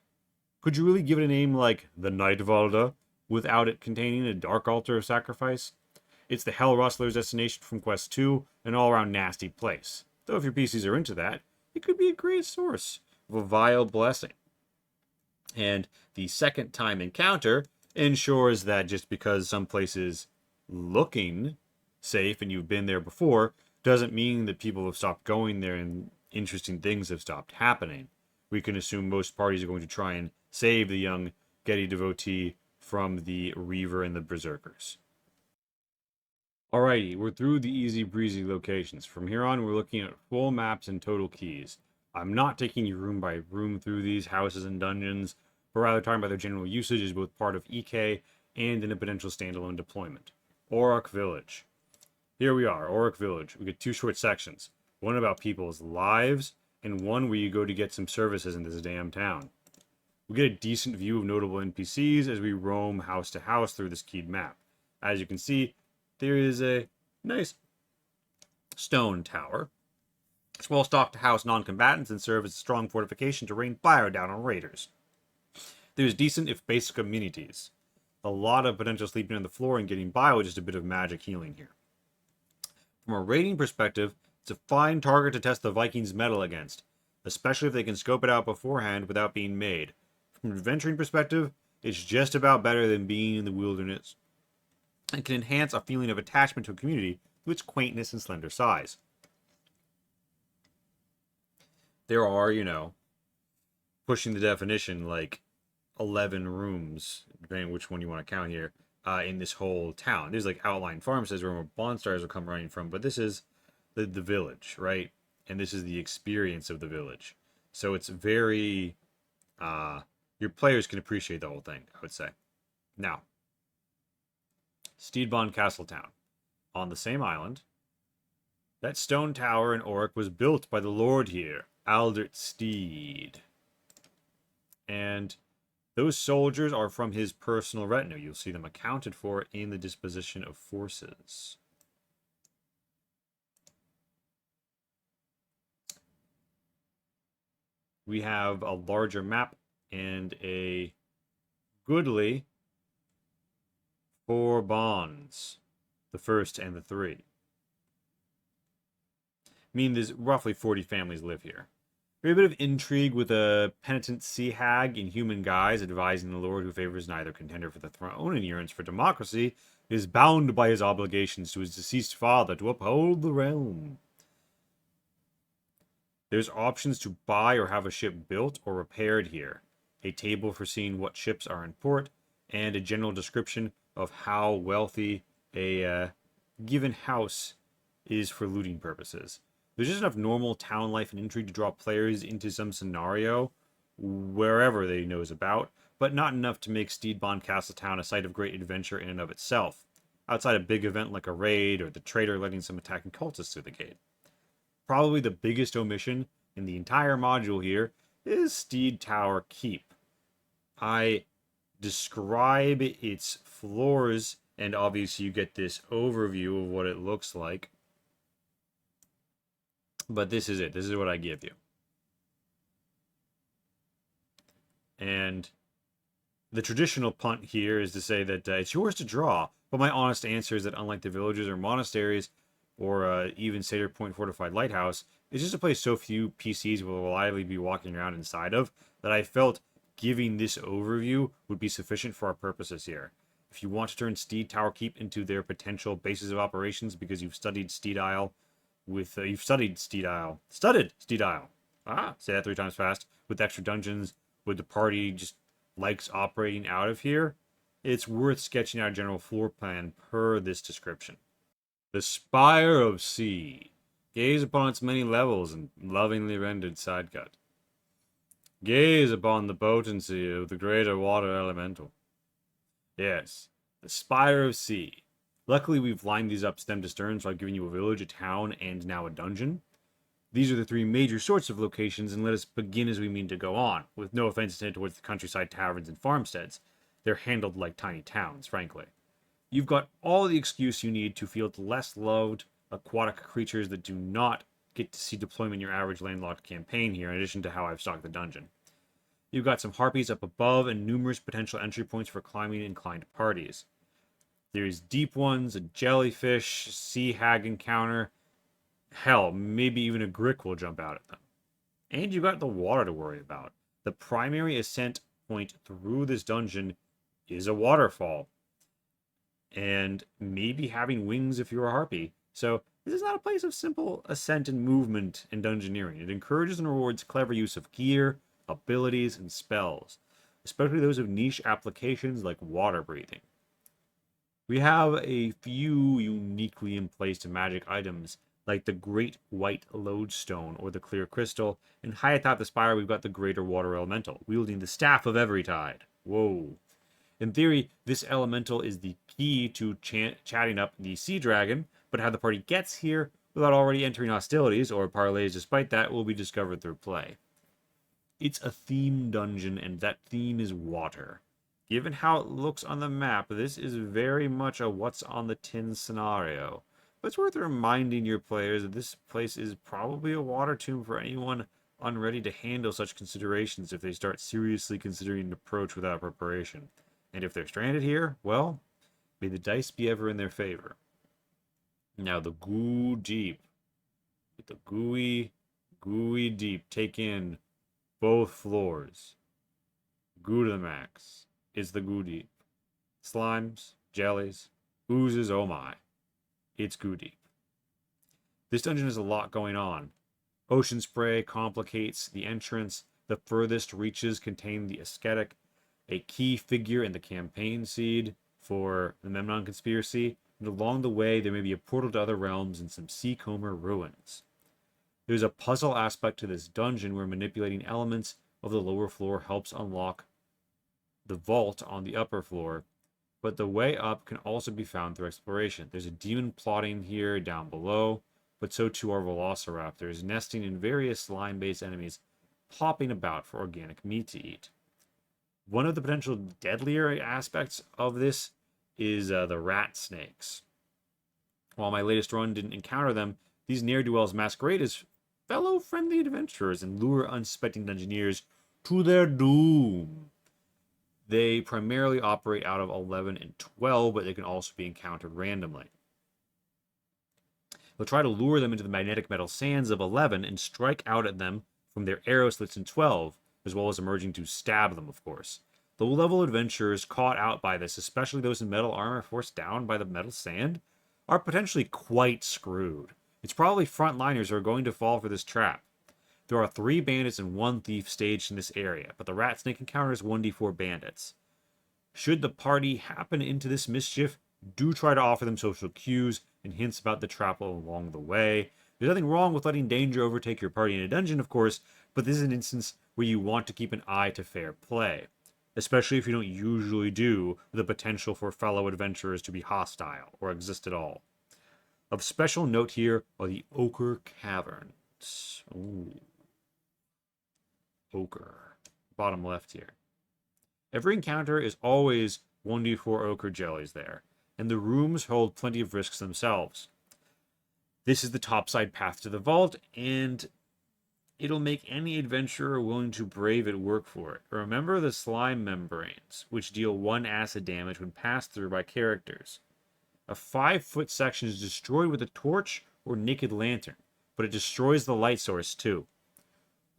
Could you really give it a name like the Nightvalda without it containing a dark altar of sacrifice? It's the Hell Rustler's destination from Quest 2, an all-around nasty place. Though if your PCs are into that, it could be a great source of a vile blessing. And the second time encounter ensures that just because some place is looking safe and you've been there before, doesn't mean that people have stopped going there and interesting things have stopped happening. We can assume most parties are going to try and save the young Getty devotee from the Reaver and the Berserkers. Alrighty, we're through the easy breezy locations. From here on, we're looking at full maps and total keys. I'm not taking you room by room through these houses and dungeons, but rather talking about their general usage as both part of EK and in a potential standalone deployment. Auroch Village. Here we are, Auroch Village. We get two short sections. One about people's lives, and one where you go to get some services in this damn town. We get a decent view of notable NPCs as we roam house to house through this keyed map. As you can see, there is a nice stone tower. It's well stocked to house non-combatants and serve as a strong fortification to rain fire down on raiders. There's decent, if basic, amenities. A lot of potential sleeping on the floor and getting by with just a bit of magic healing here. From a raiding perspective, it's a fine target to test the Vikings' metal against, especially if they can scope it out beforehand without being made. From an adventuring perspective, it's just about better than being in the wilderness, and can enhance a feeling of attachment to a community through its quaintness and slender size. There are, pushing the definition, like 11 rooms, depending on which one you want to count here, in this whole town. There's like outlying farmsteads where more bonfires will come running from, but this is the village, right? And this is the experience of the village. So it's very, your players can appreciate the whole thing, I would say. Now, Steedbond Castletown. On the same island, that stone tower in Auroch was built by the lord here, Aldert Steed. And those soldiers are from his personal retinue. You'll see them accounted for in the disposition of forces. We have a larger map and a goodly 4 bonds. The first and the 3. I mean, there's roughly 40 families live here. We have a bit of intrigue with a penitent sea hag in human guise advising the lord who favors neither contender for the throne and yearns for democracy is bound by his obligations to his deceased father to uphold the realm. There's options to buy or have a ship built or repaired here, a table for seeing what ships are in port, and a general description of how wealthy a given house is for looting purposes. There's just enough normal town life and intrigue to draw players into some scenario, wherever they knows about, but not enough to make Steedbond Castletown a site of great adventure in and of itself, outside a big event like a raid or the trader letting some attacking cultists through the gate. Probably the biggest omission in the entire module here is Steed Tower Keep. I describe its floors, and obviously you get this overview of what it looks like. But this is it. This is what I give you. And the traditional punt here is to say that it's yours to draw, but my honest answer is that unlike the villages or monasteries, or even Cedar Point Fortified Lighthouse, it's just a place so few PCs will reliably be walking around inside of, that I felt giving this overview would be sufficient for our purposes here. If you want to turn Steed Tower Keep into their potential bases of operations because you've studied Steed Isle, say that 3 times fast, with extra dungeons, with the party just likes operating out of here, it's worth sketching out a general floor plan per this description. The Spire of Sea. Gaze upon its many levels and lovingly rendered side cut. Gaze upon the potency of the greater water elemental. Yes, the Spire of Sea. Luckily, we've lined these up stem to stern, so I've given you a village, a town, and now a dungeon. These are the three major sorts of locations, and let us begin as we mean to go on, with no offense intended towards the countryside taverns and farmsteads. They're handled like tiny towns, frankly. You've got all the excuse you need to field less loved aquatic creatures that do not get to see deployment in your average landlocked campaign here, in addition to how I've stocked the dungeon. You've got some harpies up above and numerous potential entry points for climbing inclined parties. There's deep ones, a jellyfish, sea hag encounter. Hell, maybe even a grick will jump out at them. And you've got the water to worry about. The primary ascent point through this dungeon is a waterfall. And maybe having wings if you're a harpy. So this is not a place of simple ascent and movement and dungeoneering. It encourages and rewards clever use of gear, abilities, and spells, especially those of niche applications like water breathing. We have a few uniquely emplaced magic items, like the Great White Lodestone or the Clear Crystal, and high atop the spire we've got the Greater Water Elemental, wielding the Staff of Everytide. Whoa. In theory, this elemental is the key to chatting up the Sea Dragon, but how the party gets here without already entering hostilities or parlays despite that will be discovered through play. It's a theme dungeon, and that theme is water. Given how it looks on the map, this is very much a what's on the tin scenario. But it's worth reminding your players that this place is probably a water tomb for anyone unready to handle such considerations if they start seriously considering an approach without preparation. And if they're stranded here, well, may the dice be ever in their favor. Now the goo deep. With the gooey deep. Take in both floors. Goo to the max. Is the goo deep. Slimes, jellies, oozes, oh my. It's goo deep. This dungeon has a lot going on. Ocean spray complicates the entrance. The furthest reaches contain the ascetic, a key figure in the campaign seed for the Memnon conspiracy, and along the way there may be a portal to other realms and some Seacomber ruins. There's a puzzle aspect to this dungeon where manipulating elements of the lower floor helps unlock the vault on the upper floor, but the way up can also be found through exploration. There's a demon plotting here down below, but so too are velociraptors, nesting in various slime-based enemies, popping about for organic meat to eat. One of the potential deadlier aspects of this is the rat snakes. While my latest run didn't encounter them, these ne'er-do-wells masquerade as fellow friendly adventurers and lure unsuspecting dungeoneers to their doom. They primarily operate out of 11 and 12, but they can also be encountered randomly. They'll try to lure them into the magnetic metal sands of 11 and strike out at them from their arrow slits in 12, as well as emerging to stab them, of course. The low-level adventurers caught out by this, especially those in metal armor forced down by the metal sand, are potentially quite screwed. It's probably frontliners who are going to fall for this trap. There are 3 bandits and 1 thief staged in this area, but the rat snake encounters 1d4 bandits. Should the party happen into this mischief, do try to offer them social cues and hints about the trap along the way. There's nothing wrong with letting danger overtake your party in a dungeon, of course, but this is an instance where you want to keep an eye to fair play, especially if you don't usually do the potential for fellow adventurers to be hostile or exist at all. Of special note here are the Ochre Caverns. Ooh. Ochre. Bottom left here. Every encounter is always 1d4 ochre jellies there, and the rooms hold plenty of risks themselves. This is the topside path to the vault, and it'll make any adventurer willing to brave it work for it. Remember the slime membranes, which deal 1 acid damage when passed through by characters. A 5-foot section is destroyed with a torch or naked lantern, but it destroys the light source too.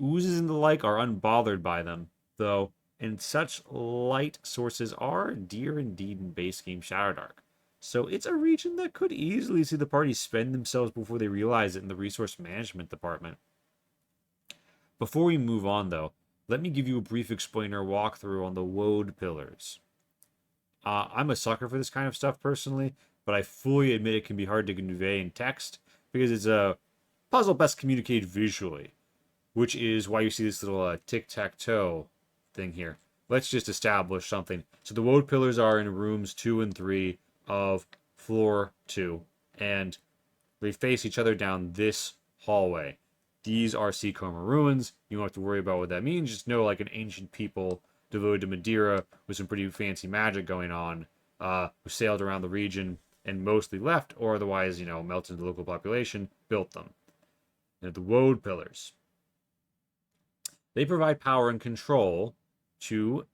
Oozes and the like are unbothered by them, though, and such light sources are dear indeed in base game Shadowdark. So it's a region that could easily see the party spend themselves before they realize it in the resource management department. Before we move on, though, let me give you a brief explainer walkthrough on the woad pillars. I'm a sucker for this kind of stuff personally, but I fully admit it can be hard to convey in text because it's a puzzle best communicated visually, which is why you see this little tic-tac-toe thing here. Let's just establish something. So the woad pillars are in rooms 2 and 3 of floor 2, and they face each other down this hallway. These are Seacomer ruins. You don't have to worry about what that means. Just know, like, an ancient people devoted to Madeira with some pretty fancy magic going on, who sailed around the region and mostly left, or otherwise, melted into the local population, built them. The Woad Pillars. They provide power and control to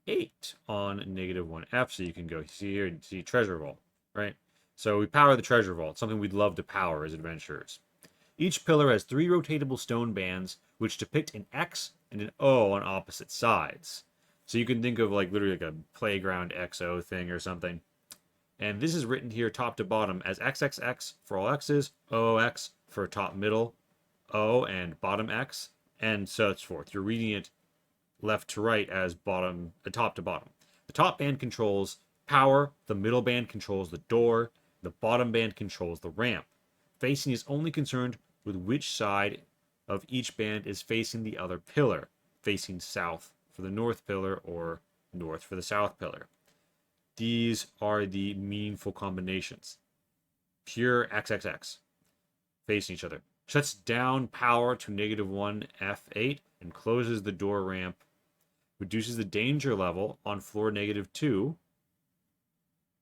8 on -1F, so you can go see here and see Treasure Vault, right? So we power the Treasure Vault, something we'd love to power as adventurers. Each pillar has 3 rotatable stone bands, which depict an X and an O on opposite sides. So you can think of literally like a playground XO thing or something. And this is written here top to bottom as XXX for all X's, OOX for top middle O and bottom X, and so forth. You're reading it left to right as top to bottom. The top band controls power, the middle band controls the door, the bottom band controls the ramp. Facing is only concerned with which side of each band is facing the other pillar, facing south for the north pillar or north for the south pillar. These are the meaningful combinations. Pure XXX, facing each other. Shuts down power to -1F8 and closes the door ramp. Reduces the danger level on floor -2.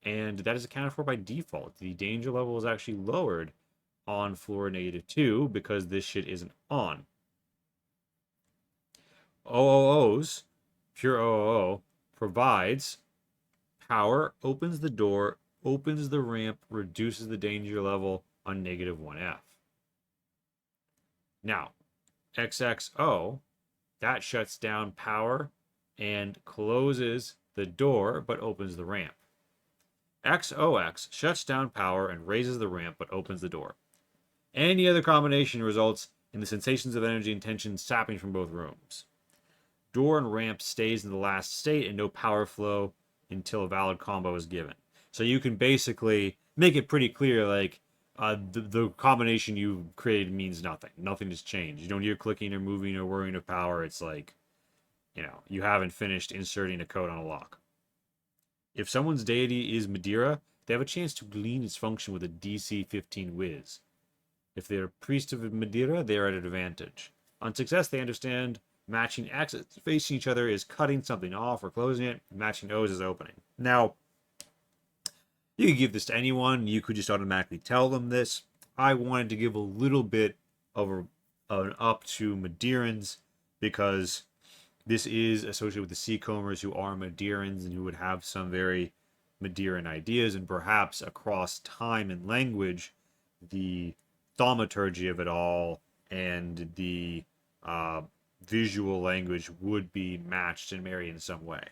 And that is accounted for by default. The danger level is actually lowered on floor -2 because this shit isn't on. OOOs, pure OOO, provides power, opens the door, opens the ramp, reduces the danger level on -1F. Now, XXO, that shuts down power and closes the door but opens the ramp. XOX shuts down power and raises the ramp but opens the door. Any other combination results in the sensations of energy and tension sapping from both rooms. Door and ramp stays in the last state and no power flow until a valid combo is given. So you can basically make it pretty clear, the combination you created means nothing. Nothing has changed. You don't hear clicking or moving or whirring of power. It's you haven't finished inserting a code on a lock. If someone's deity is Madeira, they have a chance to glean its function with a DC 15 whiz. If they're a priest of Madeira, they are at an advantage. On success, they understand matching X's facing each other is cutting something off or closing it. Matching O's is opening. Now, you could give this to anyone. You could just automatically tell them this. I wanted to give a little bit of an up to Madeirans because this is associated with the Seacombers who are Madeirans and who would have some very Madeiran ideas, and perhaps across time and language, the thaumaturgy of it all and the visual language would be matched and married in some way.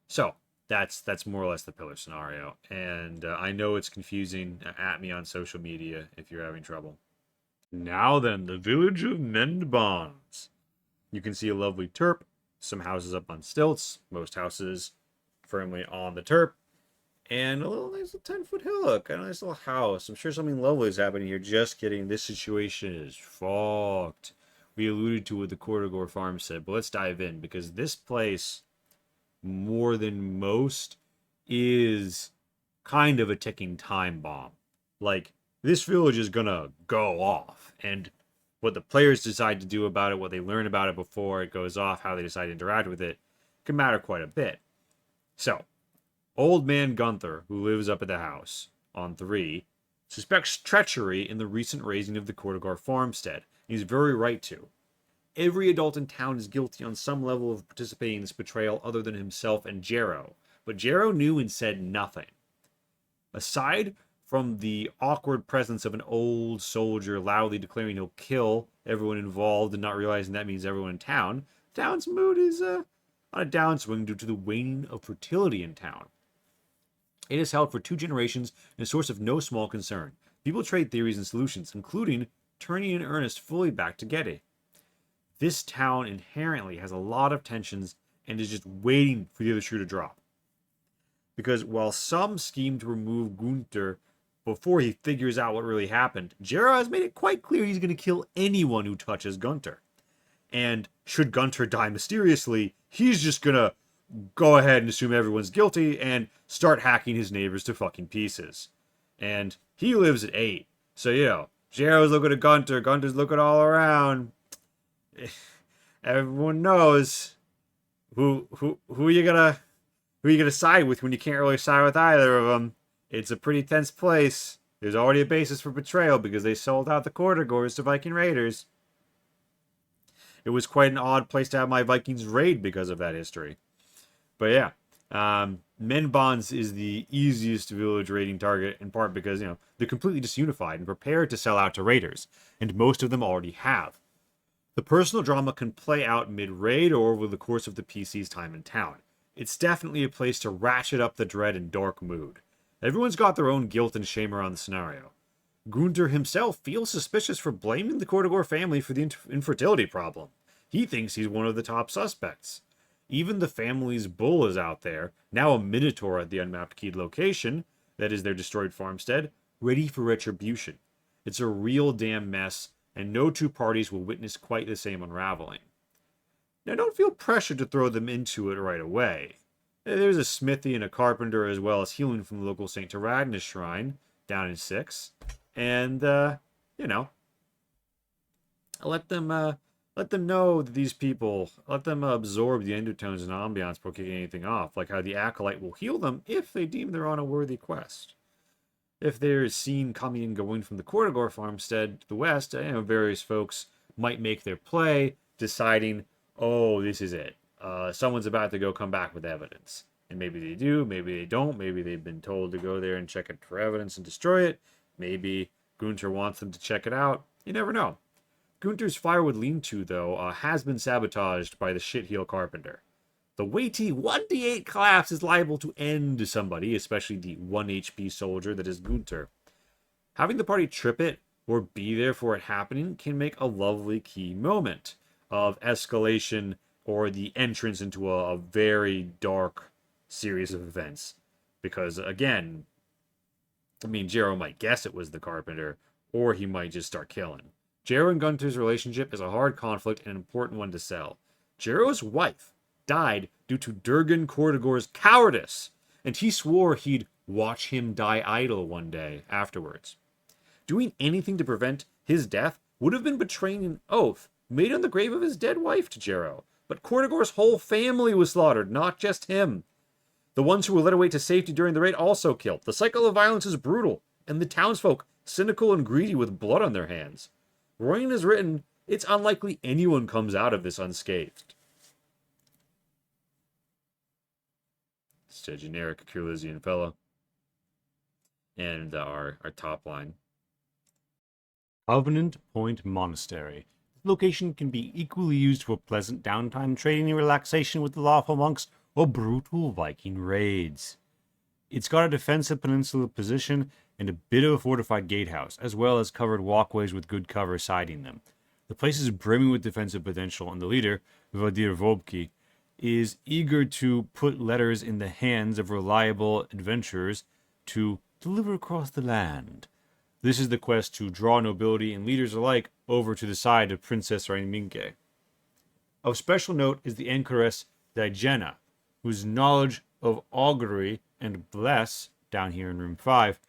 So that's more or less the pillar scenario, and I know it's confusing. At me on social media if you're having trouble. Now then, the village of Mendbons. You can see a lovely terp, some houses up on stilts, most houses firmly on the terp, and a nice little 10-foot hillock, a nice little house. I'm sure something lovely is happening here. Just kidding. This situation is fucked. We alluded to what the Corridor Farm said, but let's dive in because this place, more than most, is kind of a ticking time bomb. This village is gonna go off, and what the players decide to do about it, what they learn about it before it goes off, how they decide to interact with it, can matter quite a bit. So, Old Man Gunther, who lives up at the house on 3, suspects treachery in the recent raising of the Corridor farmstead. He's very right to. Every adult in town is guilty on some level of participating in this betrayal other than himself and Jarrow, but Jarrow knew and said nothing. Aside from the awkward presence of an old soldier loudly declaring he'll kill everyone involved and not realizing that means everyone in town, town's mood is on a downswing due to the waning of fertility in town. It has held for 2 generations and a source of no small concern. People trade theories and solutions, including turning in earnest fully back to Getty. This town inherently has a lot of tensions and is just waiting for the other shoe to drop. Because while some scheme to remove Gunther before he figures out what really happened, Jarrow has made it quite clear he's going to kill anyone who touches Gunther. And should Gunther die mysteriously, he's just going to go ahead and assume everyone's guilty and start hacking his neighbors to fucking pieces. And he lives at 8. So, Jero's looking at Gunter. Gunter's looking all around. Everyone knows who you gonna side with when you can't really side with either of them. It's a pretty tense place. There's already a basis for betrayal because they sold out the Cortigors to Viking raiders. It was quite an odd place to have my Vikings raid because of that history. But yeah, Menbonds is the easiest village raiding target, in part because, they're completely disunified and prepared to sell out to raiders, and most of them already have. The personal drama can play out mid-raid or over the course of the PC's time in town. It's definitely a place to ratchet up the dread and dark mood. Everyone's got their own guilt and shame around the scenario. Gunter himself feels suspicious for blaming the Cortigor family for the infertility problem. He thinks he's one of the top suspects. Even the family's bull is out there, now a minotaur at the unmapped keyed location, that is their destroyed farmstead, ready for retribution. It's a real damn mess, and no two parties will witness quite the same unraveling. Now, don't feel pressured to throw them into it right away. There's a smithy and a carpenter, as well as healing from the local St. Taradna's shrine, down in 6. And, let them know that these people, let them absorb the undertones and ambiance before kicking anything off, like how the Acolyte will heal them if they deem they're on a worthy quest. If they're seen coming and going from the Cortigor farmstead to the west, various folks might make their play, deciding, oh, this is it. Someone's about to go come back with evidence. And maybe they do, maybe they don't, maybe they've been told to go there and check it for evidence and destroy it. Maybe Gunter wants them to check it out. You never know. Gunter's firewood lean-to, though, has been sabotaged by the shitheel carpenter. The weighty 1d8 collapse is liable to end somebody, especially the 1 HP soldier that is Gunter. Having the party trip it, or be there for it happening, can make a lovely key moment of escalation or the entrance into a very dark series of events. Because, again, Jero might guess it was the carpenter, or he might just start killing. Jero and Gunter's relationship is a hard conflict and an important one to sell. Jero's wife died due to Durgan Cortigor's cowardice, and he swore he'd watch him die idle one day afterwards. Doing anything to prevent his death would have been betraying an oath made on the grave of his dead wife to Jero, but Cortigor's whole family was slaughtered, not just him. The ones who were led away to safety during the raid also killed. The cycle of violence is brutal, and the townsfolk cynical and greedy with blood on their hands. Royan has written, it's unlikely anyone comes out of this unscathed. It's a generic Kyrlizian fellow. And our top line. Covenant Point Monastery. This location can be equally used for pleasant downtime trading and relaxation with the lawful monks or brutal Viking raids. It's got a defensive peninsula position and a bit of a fortified gatehouse, as well as covered walkways with good cover siding them. The place is brimming with defensive potential, and the leader, Vadir Vobki, is eager to put letters in the hands of reliable adventurers to deliver across the land. This is the quest to draw nobility and leaders alike over to the side of Princess Raiminke. Of special note is the Anchoress Diana, whose knowledge of augury and bless, down here in room 5,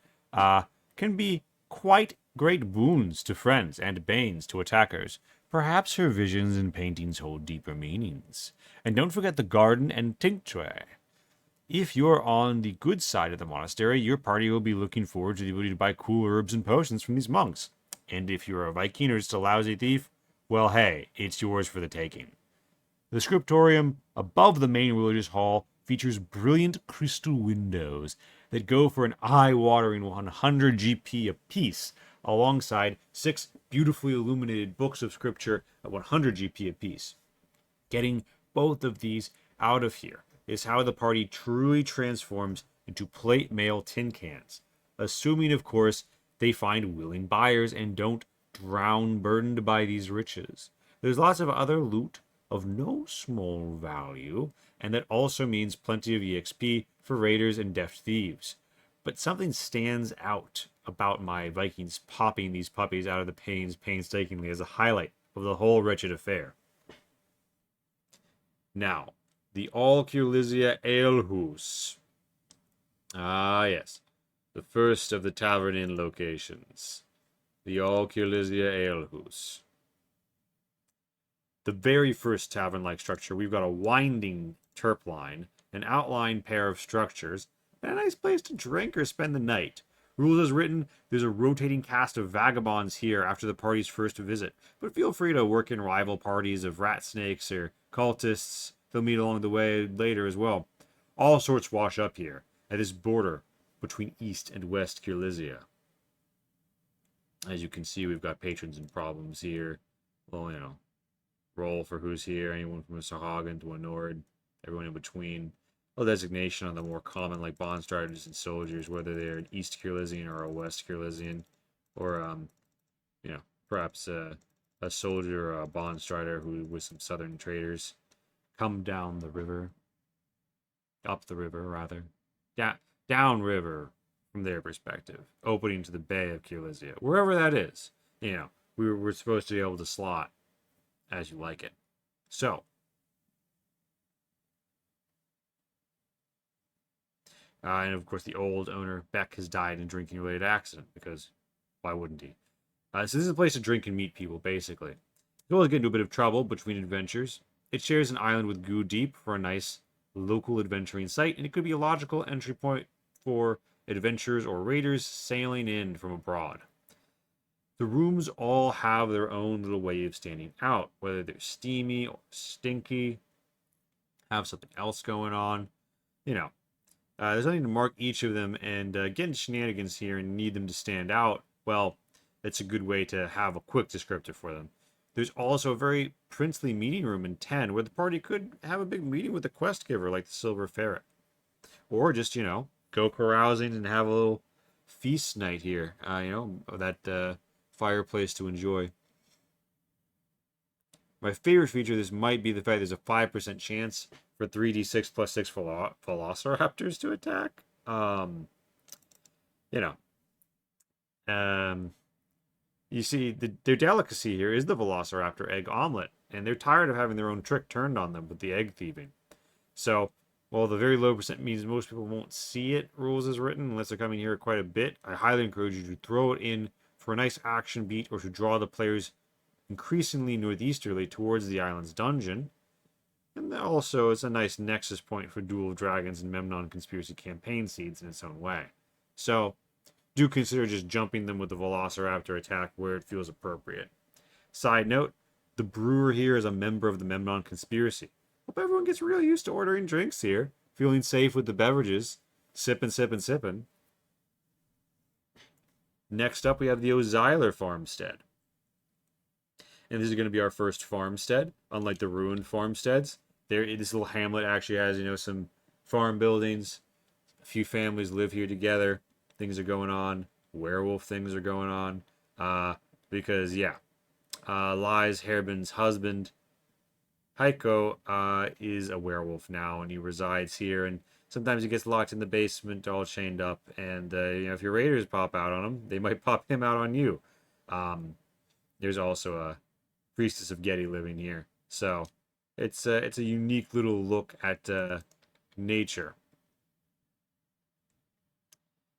can be quite great boons to friends and banes to attackers. Perhaps her visions and paintings hold deeper meanings. And don't forget the garden and tincture. If you're on the good side of the monastery, your party will be looking forward to the ability to buy cool herbs and potions from these monks. And if you're a Viking or just a lousy thief, well, hey, it's yours for the taking. The scriptorium above the main religious hall features brilliant crystal windows that go for an eye-watering 100 GP apiece, alongside 6 beautifully illuminated books of scripture at 100 GP apiece. Getting both of these out of here is how the party truly transforms into plate mail tin cans, assuming, of course, they find willing buyers and don't drown burdened by these riches. There's lots of other loot of no small value, and that also means plenty of EXP for raiders and deft thieves. But something stands out about my Vikings popping these puppies out of the panes painstakingly as a highlight of the whole wretched affair. Now, The All Kyrlizia Alehouse. Ah, yes. The first of the Tavern Inn locations. The All Kyrlizia Alehouse. The very first tavern-like structure, we've got a winding terp line, an outline pair of structures, and a nice place to drink or spend the night. Rules as written, there's a rotating cast of vagabonds here after the party's first visit, but feel free to work in rival parties of rat snakes or cultists they'll meet along the way later as well. All sorts wash up here, at this border between East and West Kyrlizia. As you can see, we've got patrons and problems here. Well, roll for who's here, anyone from a Sahagin to a Nord, everyone in between. A designation on the more common, like bond striders and soldiers, whether they're an East Kyrlizian or a West Kyrlizian, or perhaps a soldier or a bond strider who with some southern traders. Come down the river, up the river rather, down river from their perspective, opening to the Bay of Kyrlizia, wherever that is. We're supposed to be able to slot as you like it. So, and of course, the old owner, Beck, has died in drinking-related accident, because why wouldn't he? So this is a place to drink and meet people, basically. You always get into a bit of trouble between adventures. It shares an island with Goo Deep for a nice local adventuring site, and it could be a logical entry point for adventurers or raiders sailing in from abroad. The rooms all have their own little way of standing out, whether they're steamy or stinky, have something else going on. There's nothing to mark each of them, and getting shenanigans here and need them to stand out, well, it's a good way to have a quick descriptor for them. There's also a very princely meeting room in 10, where the party could have a big meeting with the quest giver, like the Silver Ferret. Or just, go carousing and have a little feast night here, that fireplace to enjoy. My favorite feature of this might be the fact there's a 5% chance for 3d6 plus 6 velociraptors to attack. You see, their delicacy here is the velociraptor egg omelet, and they're tired of having their own trick turned on them with the egg thieving. So, while the very low percent means most people won't see it, rules as written, unless they're coming here quite a bit, I highly encourage you to throw it in for a nice action beat or to draw the players increasingly northeasterly towards the island's dungeon. And also, it's a nice nexus point for Duel of Dragons and Memnon Conspiracy campaign seeds in its own way. So, do consider just jumping them with the Velociraptor attack where it feels appropriate. Side note, the brewer here is a member of the Memnon Conspiracy. Hope everyone gets real used to ordering drinks here, feeling safe with the beverages, sippin', sippin', sippin'. Next up, we have the Ozyler Farmstead. And this is going to be our first farmstead, unlike the ruined farmsteads. This little hamlet actually has, some farm buildings. A few families live here together. Things are going on. Werewolf things are going on. Because, Lai's Hairbin's husband, Heiko, is a werewolf now, and he resides here. And sometimes he gets locked in the basement, all chained up. And, if your raiders pop out on him, they might pop him out on you. There's also a Priestess of Getty living here. So, it's a unique little look at nature.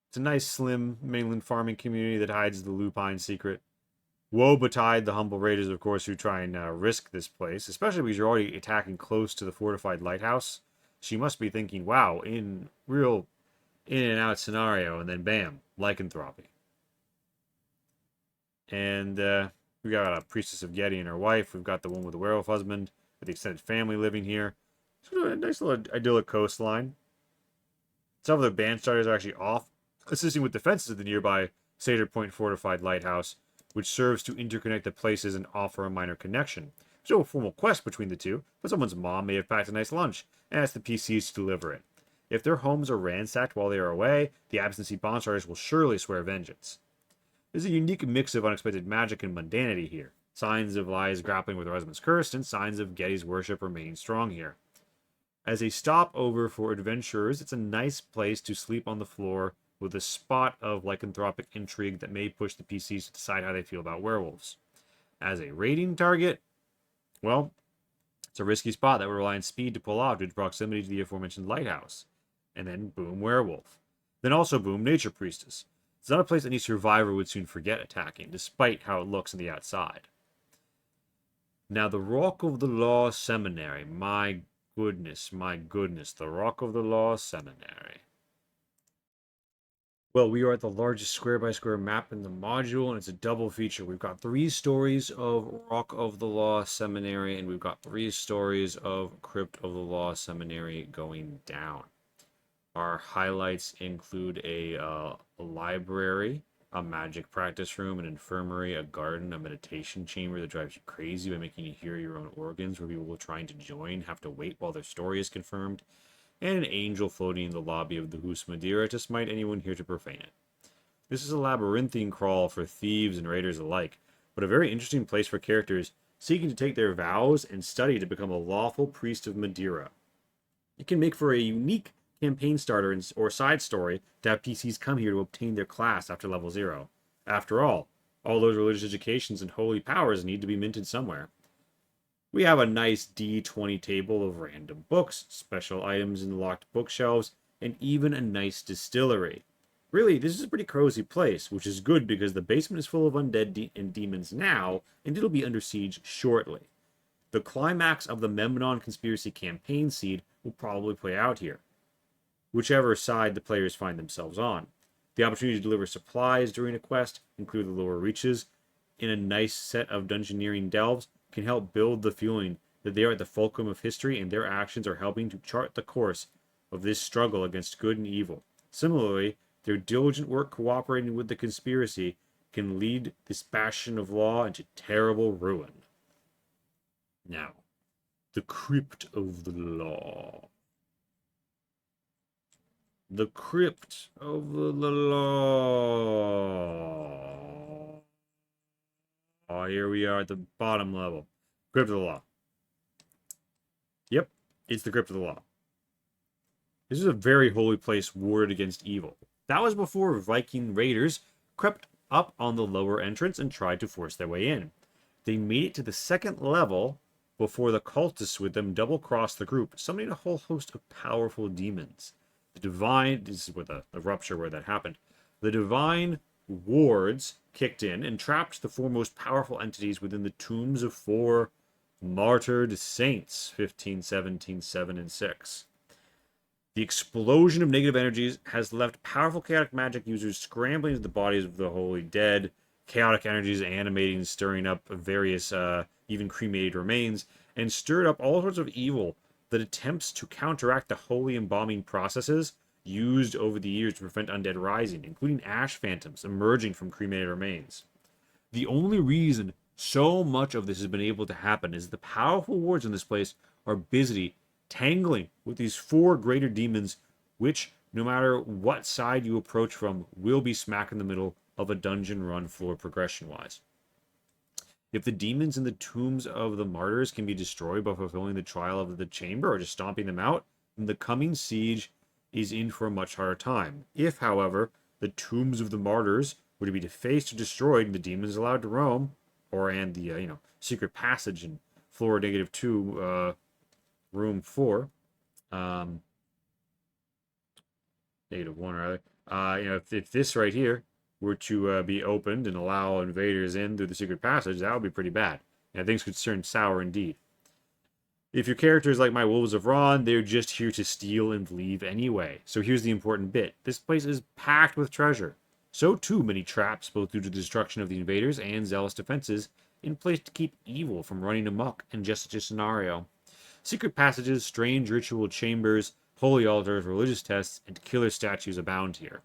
It's a nice, slim, mainland farming community that hides the lupine secret. Woe betide the humble raiders, of course, who try and risk this place, especially because you're already attacking close to the fortified lighthouse. She must be thinking, wow, in and out scenario, and then bam, lycanthropy. And we got a Priestess of Getty and her wife. We've got the one with the werewolf husband, with the extended family living here. So a nice little idyllic coastline. Some of the band starters are actually off, assisting with defenses of the nearby Seder Point fortified lighthouse, which serves to interconnect the places and offer a minor connection. There's no formal quest between the two, but someone's mom may have packed a nice lunch and asked the PCs to deliver it. If their homes are ransacked while they are away, the absentee bond starters will surely swear vengeance. There's a unique mix of unexpected magic and mundanity here. Signs of Lai's grappling with her husband's curse, and signs of Getty's worship remaining strong here. As a stopover for adventurers, it's a nice place to sleep on the floor with a spot of lycanthropic intrigue that may push the PCs to decide how they feel about werewolves. As a raiding target, well, It's a risky spot that would rely on speed to pull off due to proximity to the aforementioned lighthouse. And then boom, werewolf. Then also boom, nature priestess. It's not a place any survivor would soon forget attacking, despite how it looks on the outside. Now, the Rock of the Law Seminary. My goodness, the Rock of the Law Seminary. Well, we are at the largest square-by-square map in the module, and it's a double feature. We've got 3 stories of Rock of the Law Seminary, and we've got 3 stories of Crypt of the Law Seminary going down. Our highlights include a library, a magic practice room, an infirmary, a garden, a meditation chamber that drives you crazy by making you hear your own organs, where people trying to join have to wait while their story is confirmed, and an angel floating in the lobby of the Hus Madeira to smite anyone here to profane it. This is a labyrinthine crawl for thieves and raiders alike, but a very interesting place for characters seeking to take their vows and study to become a lawful priest of Madeira. It can make for a unique campaign starter or side story to have PCs come here to obtain their class after level 0. After all those religious educations and holy powers need to be minted somewhere. We have a nice D20 table of random books, special items in locked bookshelves, and even a nice distillery. Really, this is a pretty cozy place, which is good because the basement is full of undead and demons now, and it'll be under siege shortly. The climax of the Memnon Conspiracy campaign seed will probably play out here, whichever side the players find themselves on. The opportunity to deliver supplies during a quest, include the lower reaches, in a nice set of dungeoneering delves, can help build the feeling that they are at the fulcrum of history and their actions are helping to chart the course of this struggle against good and evil. Similarly, their diligent work cooperating with the conspiracy can lead this bastion of law into terrible ruin. Now, the Crypt of the Law. The Crypt of the Law. Oh, here we are at the bottom level. Crypt of the Law. Yep, it's the Crypt of the Law. This is a very holy place warded against evil. That was before Viking raiders crept up on the lower entrance and tried to force their way in. They made it to the 2nd level before the cultists with them double-crossed the group, summoning a whole host of powerful demons. The divine, this is where the rupture where that happened. The divine wards kicked in and trapped the 4 most powerful entities within the tombs of 4 martyred saints, 15, 17, 7, and 6. The explosion of negative energies has left powerful chaotic magic users scrambling into the bodies of the holy dead, chaotic energies animating and stirring up various, even cremated remains, and stirred up all sorts of evil that attempts to counteract the holy embalming processes used over the years to prevent undead rising, including ash phantoms emerging from cremated remains. The only reason so much of this has been able to happen is the powerful wards in this place are busy tangling with these 4 greater demons, which, no matter what side you approach from, will be smack in the middle of a dungeon run floor progression-wise. If the demons in the tombs of the martyrs can be destroyed by fulfilling the trial of the chamber or just stomping them out, then the coming siege is in for a much harder time. If, however, the tombs of the martyrs were to be defaced or destroyed and the demons allowed to roam, and the secret passage in floor -2, room 4, -1 rather, if this right here were to be opened and allow invaders in through the secret passage, that would be pretty bad. And things could turn sour indeed. If your character is like my Wolves of Ron, they're just here to steal and leave anyway. So here's the important bit. This place is packed with treasure. So too many traps, both due to the destruction of the invaders and zealous defenses, in place to keep evil from running amok in just such a scenario. Secret passages, strange ritual chambers, holy altars, religious tests, and killer statues abound here.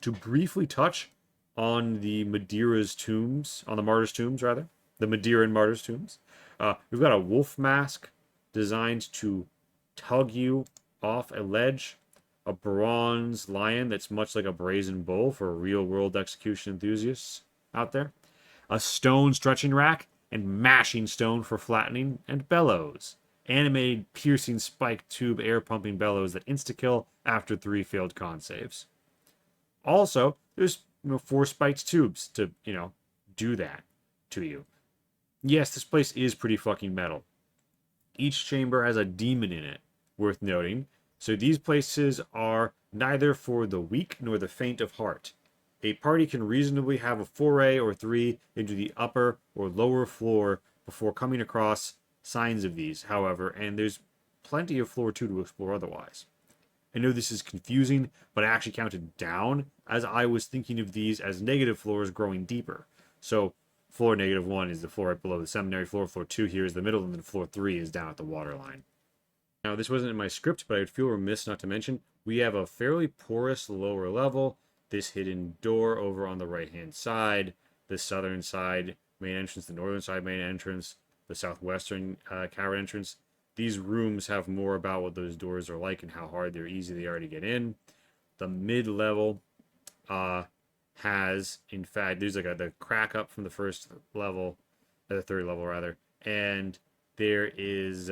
To briefly touch on the Madeira's tombs, on the martyrs' tombs, rather, the Madeiran martyrs' tombs, we've got a wolf mask designed to tug you off a ledge, a bronze lion that's much like a brazen bull for real-world execution enthusiasts out there, a stone stretching rack, and mashing stone for flattening, and bellows, animated piercing spiked tube air-pumping bellows that insta-kill after 3 failed con saves. Also, there's 4 spiked tubes to, do that to you. Yes, this place is pretty fucking metal. Each chamber has a demon in it, worth noting. So these places are neither for the weak nor the faint of heart. A party can reasonably have a foray or three into the upper or lower floor before coming across signs of these, however, and there's plenty of floor 2 to explore otherwise. I know this is confusing, but I actually counted down as I was thinking of these as negative floors growing deeper. So floor -1 is the floor right below the seminary floor. Floor 2 here is the middle, and then floor 3 is down at the waterline. Now, this wasn't in my script, but I would feel remiss not to mention we have a fairly porous lower level. This hidden door over on the right-hand side, the southern side main entrance, the northern side main entrance, the southwestern cavern entrance. These rooms have more about what those doors are like and how hard they're easy they are to get in. The mid-level has, in fact, there's like the crack up from the first level, the third level rather, and there is,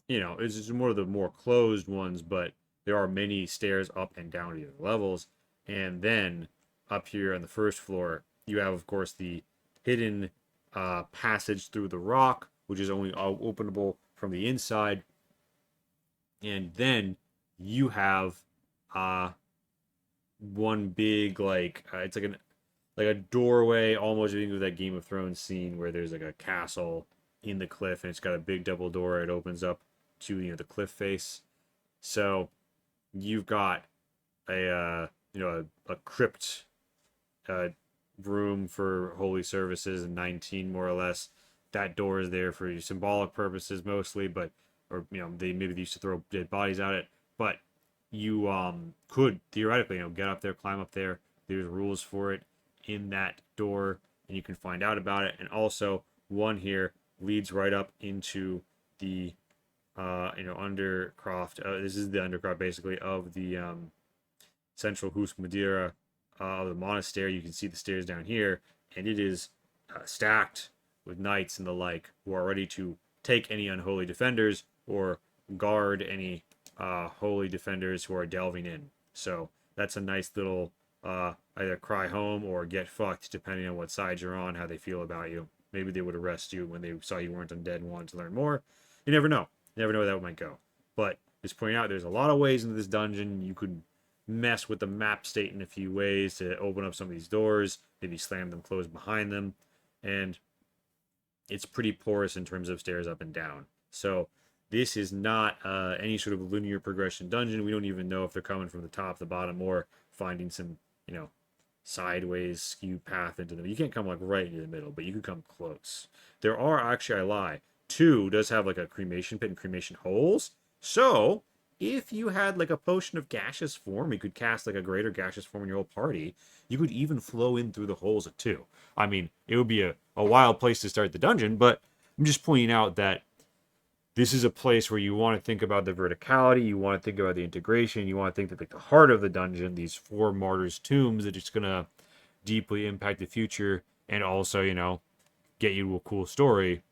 it's just one of the more closed ones, but there are many stairs up and down to the levels. And then up here on the first floor, you have, of course, the hidden passage through the rock, which is only openable from the inside. And then you have one big it's like a doorway, almost with that Game of Thrones scene where there's like a castle in the cliff and it's got a big double door. It opens up to the cliff face. So you've got a crypt room for holy services and 19 more or less. That door is there for symbolic purposes mostly, but they used to throw dead bodies at it, but you could theoretically get up there, climb up there. There's rules for it in that door, and you can find out about it. And also one here leads right up into the undercroft. This is the undercroft basically of the central Hus Madeira of the monastery. You can see the stairs down here, and it is stacked with knights and the like who are ready to take any unholy defenders or guard any holy defenders who are delving in. So that's a nice little either cry home or get fucked, depending on what side you're on, how they feel about you. Maybe they would arrest you when they saw you weren't undead and wanted to learn more. You never know. You never know where that might go. But just pointing out, there's a lot of ways into this dungeon. You could mess with the map state in a few ways to open up some of these doors, maybe slam them closed behind them, and it's pretty porous in terms of stairs up and down. So this is not any sort of linear progression dungeon. We don't even know if they're coming from the top, the bottom, or finding some, sideways skew path into them. You can't come right into the middle, but you can come close. There are actually, I lie, 2 does have a cremation pit and cremation holes. So if you had a potion of gaseous form, you could cast a greater gaseous form in your whole party. You could even flow in through the holes at 2. I mean, it would be a wild place to start the dungeon, but I'm just pointing out that this is a place where you want to think about the verticality, you want to think about the integration, you want to think that the heart of the dungeon, these 4 martyrs' tombs, that it's going to deeply impact the future and also, get you to a cool story.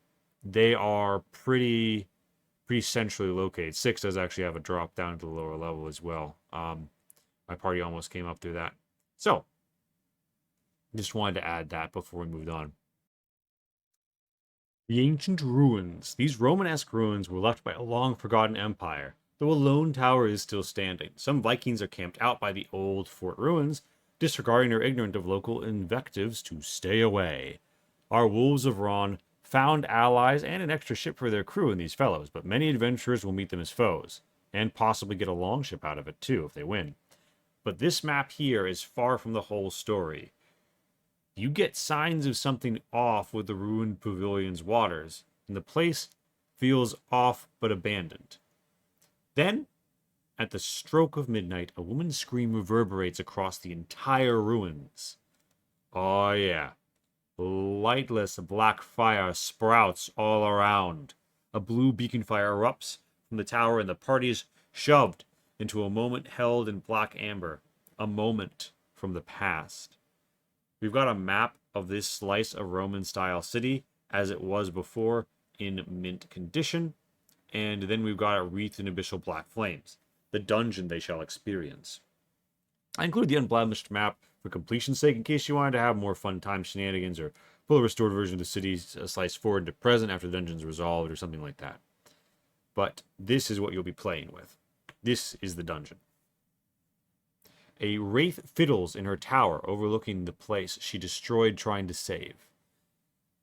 They are pretty centrally located. 6 does actually have a drop down to the lower level as well. My party almost came up through that. So, just wanted to add that before we moved on. The ancient ruins. These Romanesque ruins were left by a long-forgotten empire, though a lone tower is still standing. Some Vikings are camped out by the old fort ruins, disregarding or ignorant of local invectives to stay away. Our wolves of Ron found allies and an extra ship for their crew in these fellows, but many adventurers will meet them as foes, and possibly get a longship out of it too if they win. But this map here is far from the whole story. You get signs of something off with the ruined pavilion's waters, and the place feels off but abandoned. Then, at the stroke of midnight, a woman's scream reverberates across the entire ruins. Oh yeah. Lightless black fire sprouts all around. A blue beacon fire erupts from the tower, and the party is shoved into a moment held in black amber. A moment from the past. We've got a map of this slice of Roman-style city as it was before in mint condition, and then we've got it wreathed in abyssal black flames. The dungeon they shall experience. I include the unblemished map for completion's sake in case you wanted to have more fun time shenanigans or pull a restored version of the city, slice forward to present after the dungeon's resolved, or something like that. But this is what you'll be playing with. This is the dungeon. A wraith fiddles in her tower, overlooking the place she destroyed trying to save.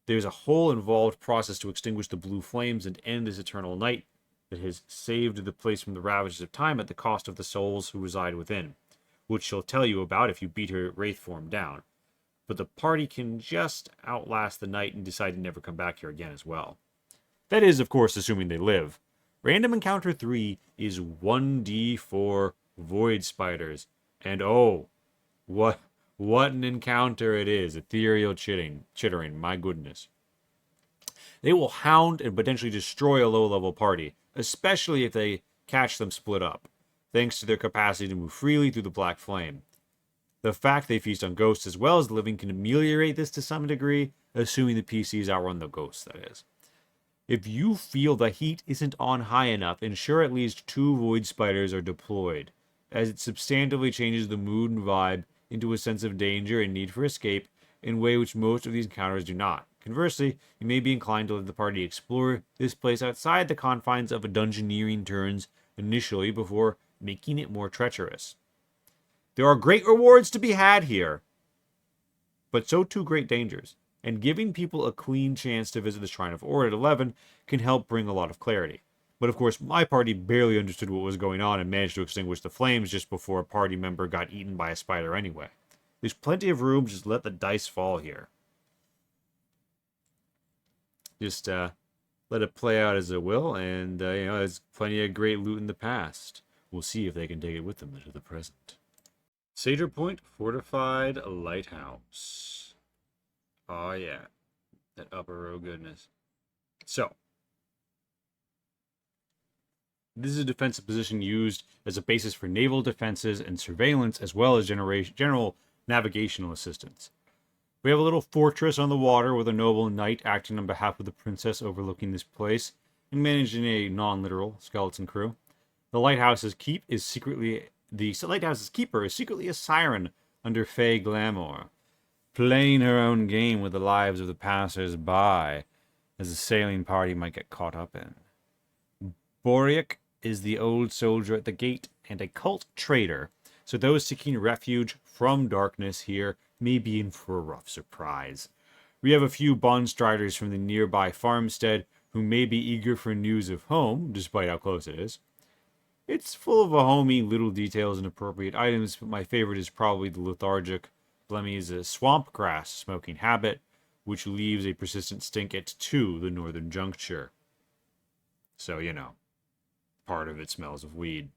There's a whole involved process to extinguish the blue flames and end this eternal night that has saved the place from the ravages of time at the cost of the souls who reside within, which she'll tell you about if you beat her wraith form down. But the party can just outlast the night and decide to never come back here again as well. That is, of course, assuming they live. Random Encounter 3 is 1d4 void spiders. And oh, what an encounter it is. Ethereal chittering, my goodness. They will hound and potentially destroy a low-level party, especially if they catch them split up, thanks to their capacity to move freely through the black flame. The fact they feast on ghosts as well as the living can ameliorate this to some degree, assuming the PCs outrun the ghosts, that is. If you feel the heat isn't on high enough, ensure at least 2 void spiders are deployed, as it substantively changes the mood and vibe into a sense of danger and need for escape in a way which most of these encounters do not. Conversely, you may be inclined to let the party explore this place outside the confines of a dungeoneering turns initially before making it more treacherous. There are great rewards to be had here, but so too great dangers, and giving people a clean chance to visit the Shrine of Ord at 11 can help bring a lot of clarity. But of course, my party barely understood what was going on and managed to extinguish the flames just before a party member got eaten by a spider anyway. There's plenty of room, just let the dice fall here. Just let it play out as it will, and there's plenty of great loot in the past. We'll see if they can take it with them into the present. Cedar Point Fortified Lighthouse. Oh yeah, that upper row goodness. So, this is a defensive position used as a basis for naval defenses and surveillance, as well as general navigational assistance. We have a little fortress on the water with a noble knight acting on behalf of the princess overlooking this place and managing a non-literal skeleton crew. The lighthouse's keeper is secretly a siren under fey glamour, playing her own game with the lives of the passers-by, as the sailing party might get caught up in. Boriak is the old soldier at the gate and a cult traitor, so those seeking refuge from darkness here may be in for a rough surprise. We have a few bond striders from the nearby farmstead who may be eager for news of home, despite how close it is. It's full of homey little details and appropriate items, but my favorite is probably the lethargic Blemmy's swamp grass smoking habit, which leaves a persistent stink at 2 the northern juncture. So, part of it smells of weed.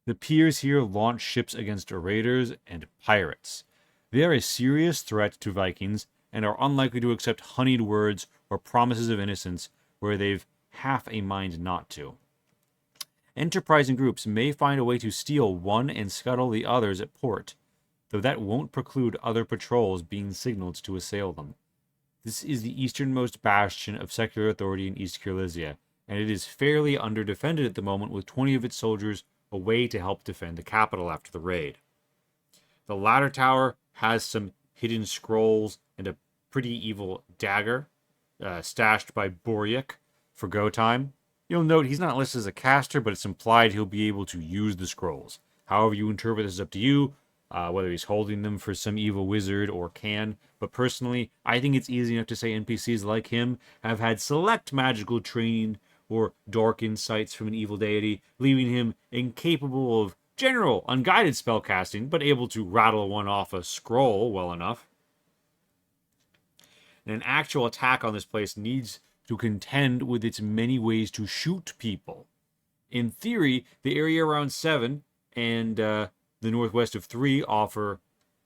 The piers here launch ships against raiders and pirates. They are a serious threat to Vikings and are unlikely to accept honeyed words or promises of innocence where they've half a mind not to. Enterprising groups may find a way to steal one and scuttle the others at port, though that won't preclude other patrols being signaled to assail them. This is the easternmost bastion of secular authority in East Kyrlizia, and it is fairly underdefended at the moment with 20 of its soldiers away to help defend the capital after the raid. The latter tower has some hidden scrolls and a pretty evil dagger stashed by Boriak for go time. You'll note he's not listed as a caster, but it's implied he'll be able to use the scrolls. However you interpret this is up to you, whether he's holding them for some evil wizard or can. But personally, I think it's easy enough to say NPCs like him have had select magical training or dark insights from an evil deity, leaving him incapable of general unguided spellcasting, but able to rattle one off a scroll well enough. And an actual attack on this place needs to contend with its many ways to shoot people. In theory, the area around 7 and the northwest of 3 offer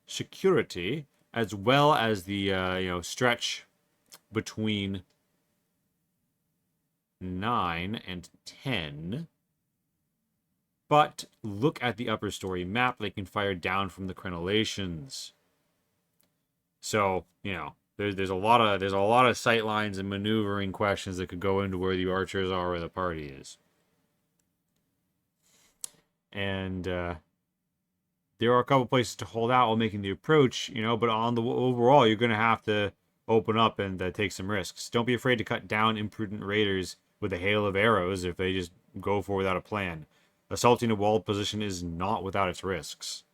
security, as well as the stretch between 9 and 10. But look at the upper story map. They can fire down from the crenellations. So, there's a lot of sight lines and maneuvering questions that could go into where the archers are, where the party is. And there are a couple places to hold out while making the approach, but on the overall, you're going to have to open up and take some risks. Don't be afraid to cut down imprudent raiders with a hail of arrows if they just go for without a plan. Assaulting a walled position is not without its risks.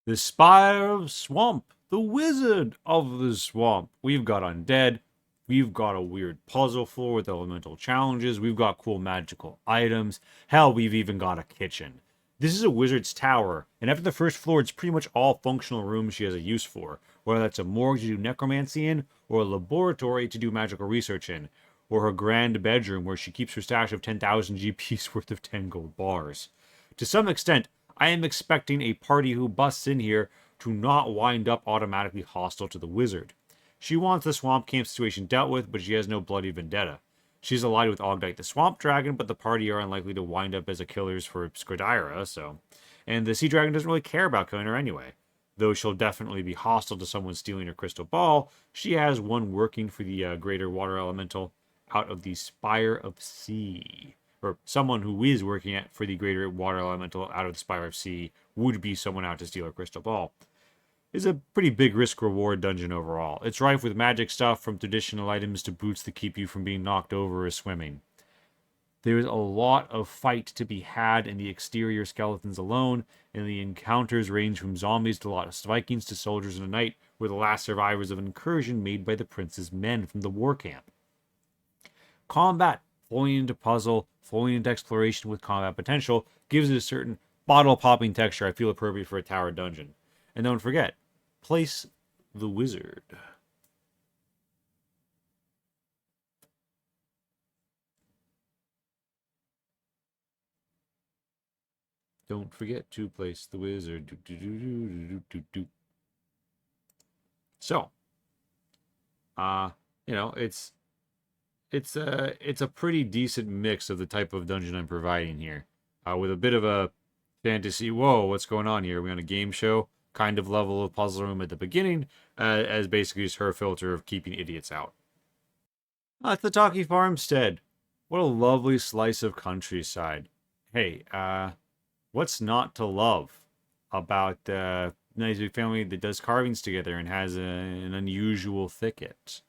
The Spire of Swamp, the Wizard of the Swamp. We've got undead. We've got a weird puzzle floor with elemental challenges. We've got cool magical items. Hell, we've even got a kitchen. This is a wizard's tower, and after the first floor, it's pretty much all functional rooms she has a use for, whether that's a morgue to do necromancy in, or a laboratory to do magical research in, or her grand bedroom where she keeps her stash of 10,000 GPs worth of 10 gold bars. To some extent, I am expecting a party who busts in here to not wind up automatically hostile to the wizard. She wants the swamp camp situation dealt with, but she has no bloody vendetta. She's allied with Ogdite the Swamp Dragon, but the party are unlikely to wind up as a killers for Skridira, so... And the Sea Dragon doesn't really care about killing her anyway. Though she'll definitely be hostile to someone stealing her crystal ball, she has one working for the greater water elemental out of the Spire of Sea. Or someone who is working for the greater water elemental out of the Spire of Sea would be someone out to steal her crystal ball. It's a pretty big risk-reward dungeon overall. It's rife with magic stuff, from traditional items to boots that keep you from being knocked over or swimming. There's a lot of fight to be had in the exterior skeletons alone, and the encounters range from zombies to lost vikings to soldiers in a night, were the last survivors of an incursion made by the prince's men from the war camp. Combat, flowing into puzzle, flowing into exploration with combat potential, gives it a certain bottle-popping texture I feel appropriate for a tower dungeon. And don't forget, place the wizard. Don't forget to place the wizard. So, it's a pretty decent mix of the type of dungeon I'm providing here, with a bit of a fantasy. Whoa, what's going on here? Are we on a game show kind of level of puzzle room at the beginning, as basically just her filter of keeping idiots out. It's the Talkie Farmstead. What a lovely slice of countryside. Hey, what's not to love about a nice big family that does carvings together and has an unusual thicket?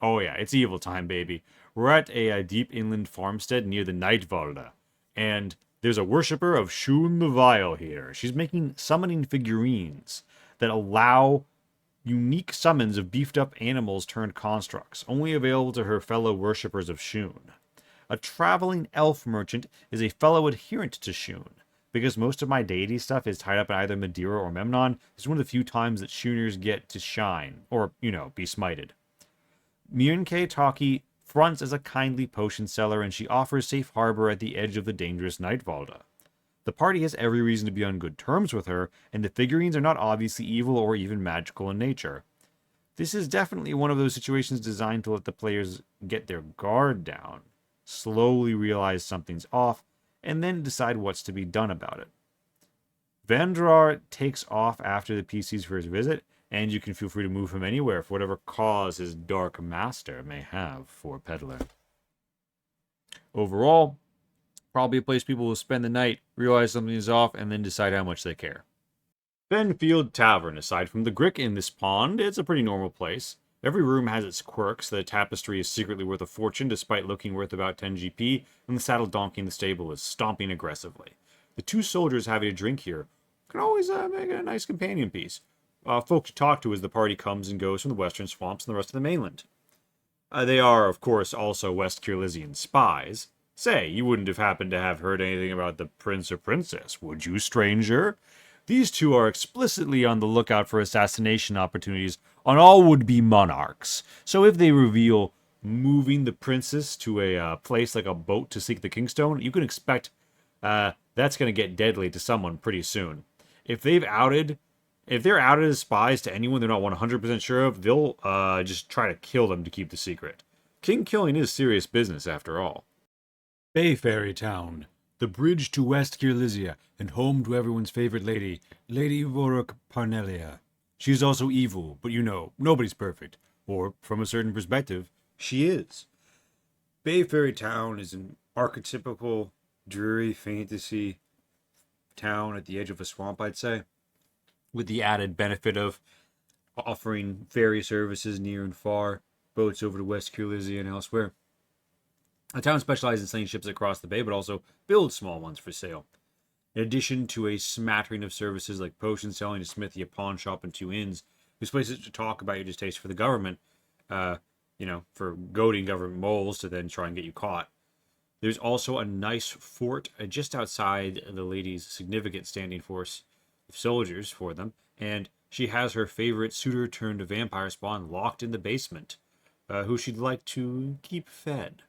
Oh yeah, it's evil time, baby. We're at a deep inland farmstead near the Nightvalda, and there's a worshiper of Shun the Vile here. She's making summoning figurines that allow unique summons of beefed up animals turned constructs, only available to her fellow worshippers of Shun. A traveling elf merchant is a fellow adherent to Shun. Because most of my deity stuff is tied up in either Madeira or Memnon, it's one of the few times that Shuners get to shine, or, be smited. Mirnke Taki fronts as a kindly potion seller, and she offers safe harbor at the edge of the dangerous Nightvalda. The party has every reason to be on good terms with her, and the figurines are not obviously evil or even magical in nature. This is definitely one of those situations designed to let the players get their guard down, slowly realize something's off, and then decide what's to be done about it. Vandrar takes off after the PC's first visit, and you can feel free to move him anywhere for whatever cause his Dark Master may have for Peddler. Overall, probably a place people will spend the night, realize something is off, and then decide how much they care. Benfield Tavern. Aside from the Grick in this pond, it's a pretty normal place. Every room has its quirks. The tapestry is secretly worth a fortune, despite looking worth about 10 GP, and the saddle donkey in the stable is stomping aggressively. The two soldiers having a drink here can always make a nice companion piece. Folk to talk to as the party comes and goes from the western swamps and the rest of the mainland. They are, of course, also West Kyrlizian spies. Say, you wouldn't have happened to have heard anything about the prince or princess, would you, stranger? These two are explicitly on the lookout for assassination opportunities on all would-be monarchs. So if they reveal moving the princess to a place like a boat to seek the Kingstone, you can expect that's going to get deadly to someone pretty soon. If they're outed as spies to anyone they're not 100% sure of, they'll just try to kill them to keep the secret. King killing is serious business, after all. Bay Fairy Town, the bridge to West Kyrlizia, and home to everyone's favorite lady, Lady Voruk Parnelia. She's also evil, but nobody's perfect. Or, from a certain perspective, she is. Bay Fairy Town is an archetypical, dreary fantasy town at the edge of a swamp, I'd say, with the added benefit of offering ferry services near and far, boats over to West Kyrlizia and elsewhere. The town specializes in sending ships across the bay, but also builds small ones for sale. In addition to a smattering of services like potion selling, a smithy, a pawn shop, and 2 inns, there's places to talk about your distaste for the government, for goading government moles to then try and get you caught. There's also a nice fort just outside the lady's significant standing force of soldiers for them, and she has her favorite suitor turned vampire spawn locked in the basement, who she'd like to keep fed.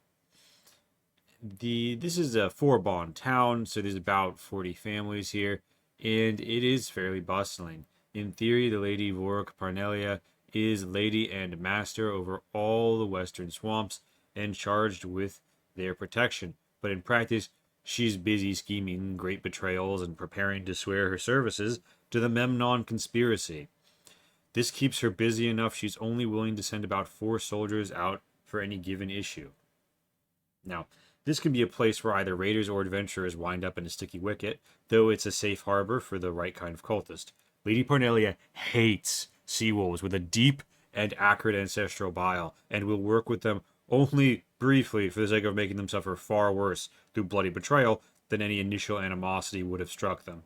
This is a 4-bond town, so there's about 40 families here, and it is fairly bustling. In theory, the Lady Vork Parnelia is lady and master over all the western swamps and charged with their protection. But in practice, she's busy scheming great betrayals and preparing to swear her services to the Memnon conspiracy. This keeps her busy enough she's only willing to send about 4 soldiers out for any given issue. Now, this can be a place where either raiders or adventurers wind up in a sticky wicket, though it's a safe harbor for the right kind of cultist. Lady Parnelia hates seawolves with a deep and acrid ancestral bile, and will work with them only briefly for the sake of making them suffer far worse through bloody betrayal than any initial animosity would have struck them.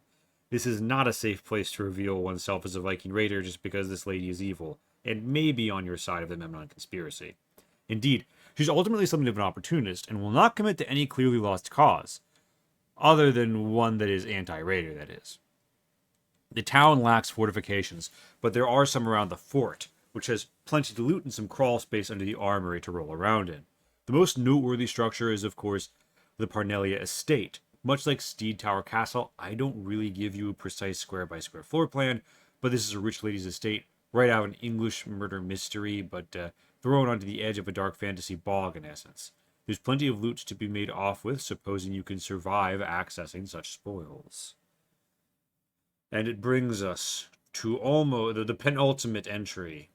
This is not a safe place to reveal oneself as a Viking raider just because this lady is evil, and may be on your side of the Memnon conspiracy. Indeed, she's ultimately something of an opportunist, and will not commit to any clearly lost cause, other than one that is anti-raider, that is. The town lacks fortifications, but there are some around the fort, which has plenty to loot and some crawl space under the armory to roll around in. The most noteworthy structure is, of course, the Parnelia Estate. Much like Steed Tower Castle, I don't really give you a precise square-by-square floor plan, but this is a rich lady's estate, right out of an English murder mystery, but thrown onto the edge of a dark fantasy bog, in essence. There's plenty of loot to be made off with, supposing you can survive accessing such spoils. And it brings us to almost the penultimate entry.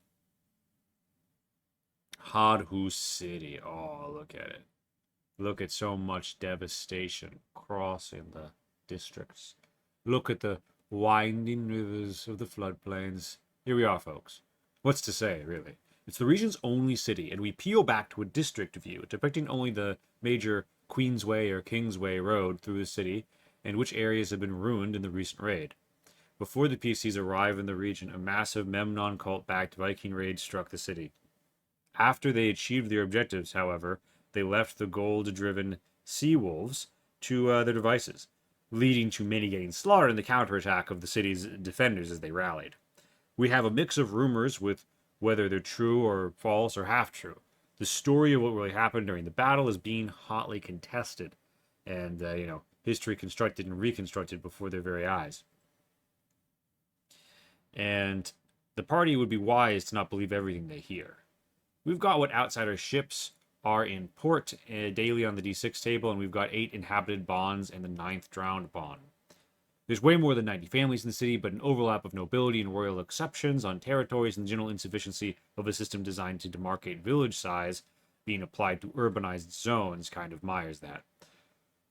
Hadhu City. Oh, look at it. Look at so much devastation crossing the districts. Look at the winding rivers of the floodplains. Here we are, folks. What's to say, really? It's the region's only city, and we peel back to a district view, depicting only the major Queensway or Kingsway road through the city, and which areas have been ruined in the recent raid. Before the PCs arrive in the region, a massive Memnon cult-backed Viking raid struck the city. After they achieved their objectives, however, they left the gold-driven sea wolves to their devices, leading to many getting slaughtered in the counterattack of the city's defenders as they rallied. We have a mix of rumors with whether they're true or false or half-true. The story of what really happened during the battle is being hotly contested, and, history constructed and reconstructed before their very eyes. And the party would be wise to not believe everything they hear. We've got what outsider ships are in port daily on the D6 table, and we've got 8 inhabited bonds and the 9th drowned bond. There's way more than 90 families in the city, but an overlap of nobility and royal exceptions on territories and general insufficiency of a system designed to demarcate village size being applied to urbanized zones kind of mires that.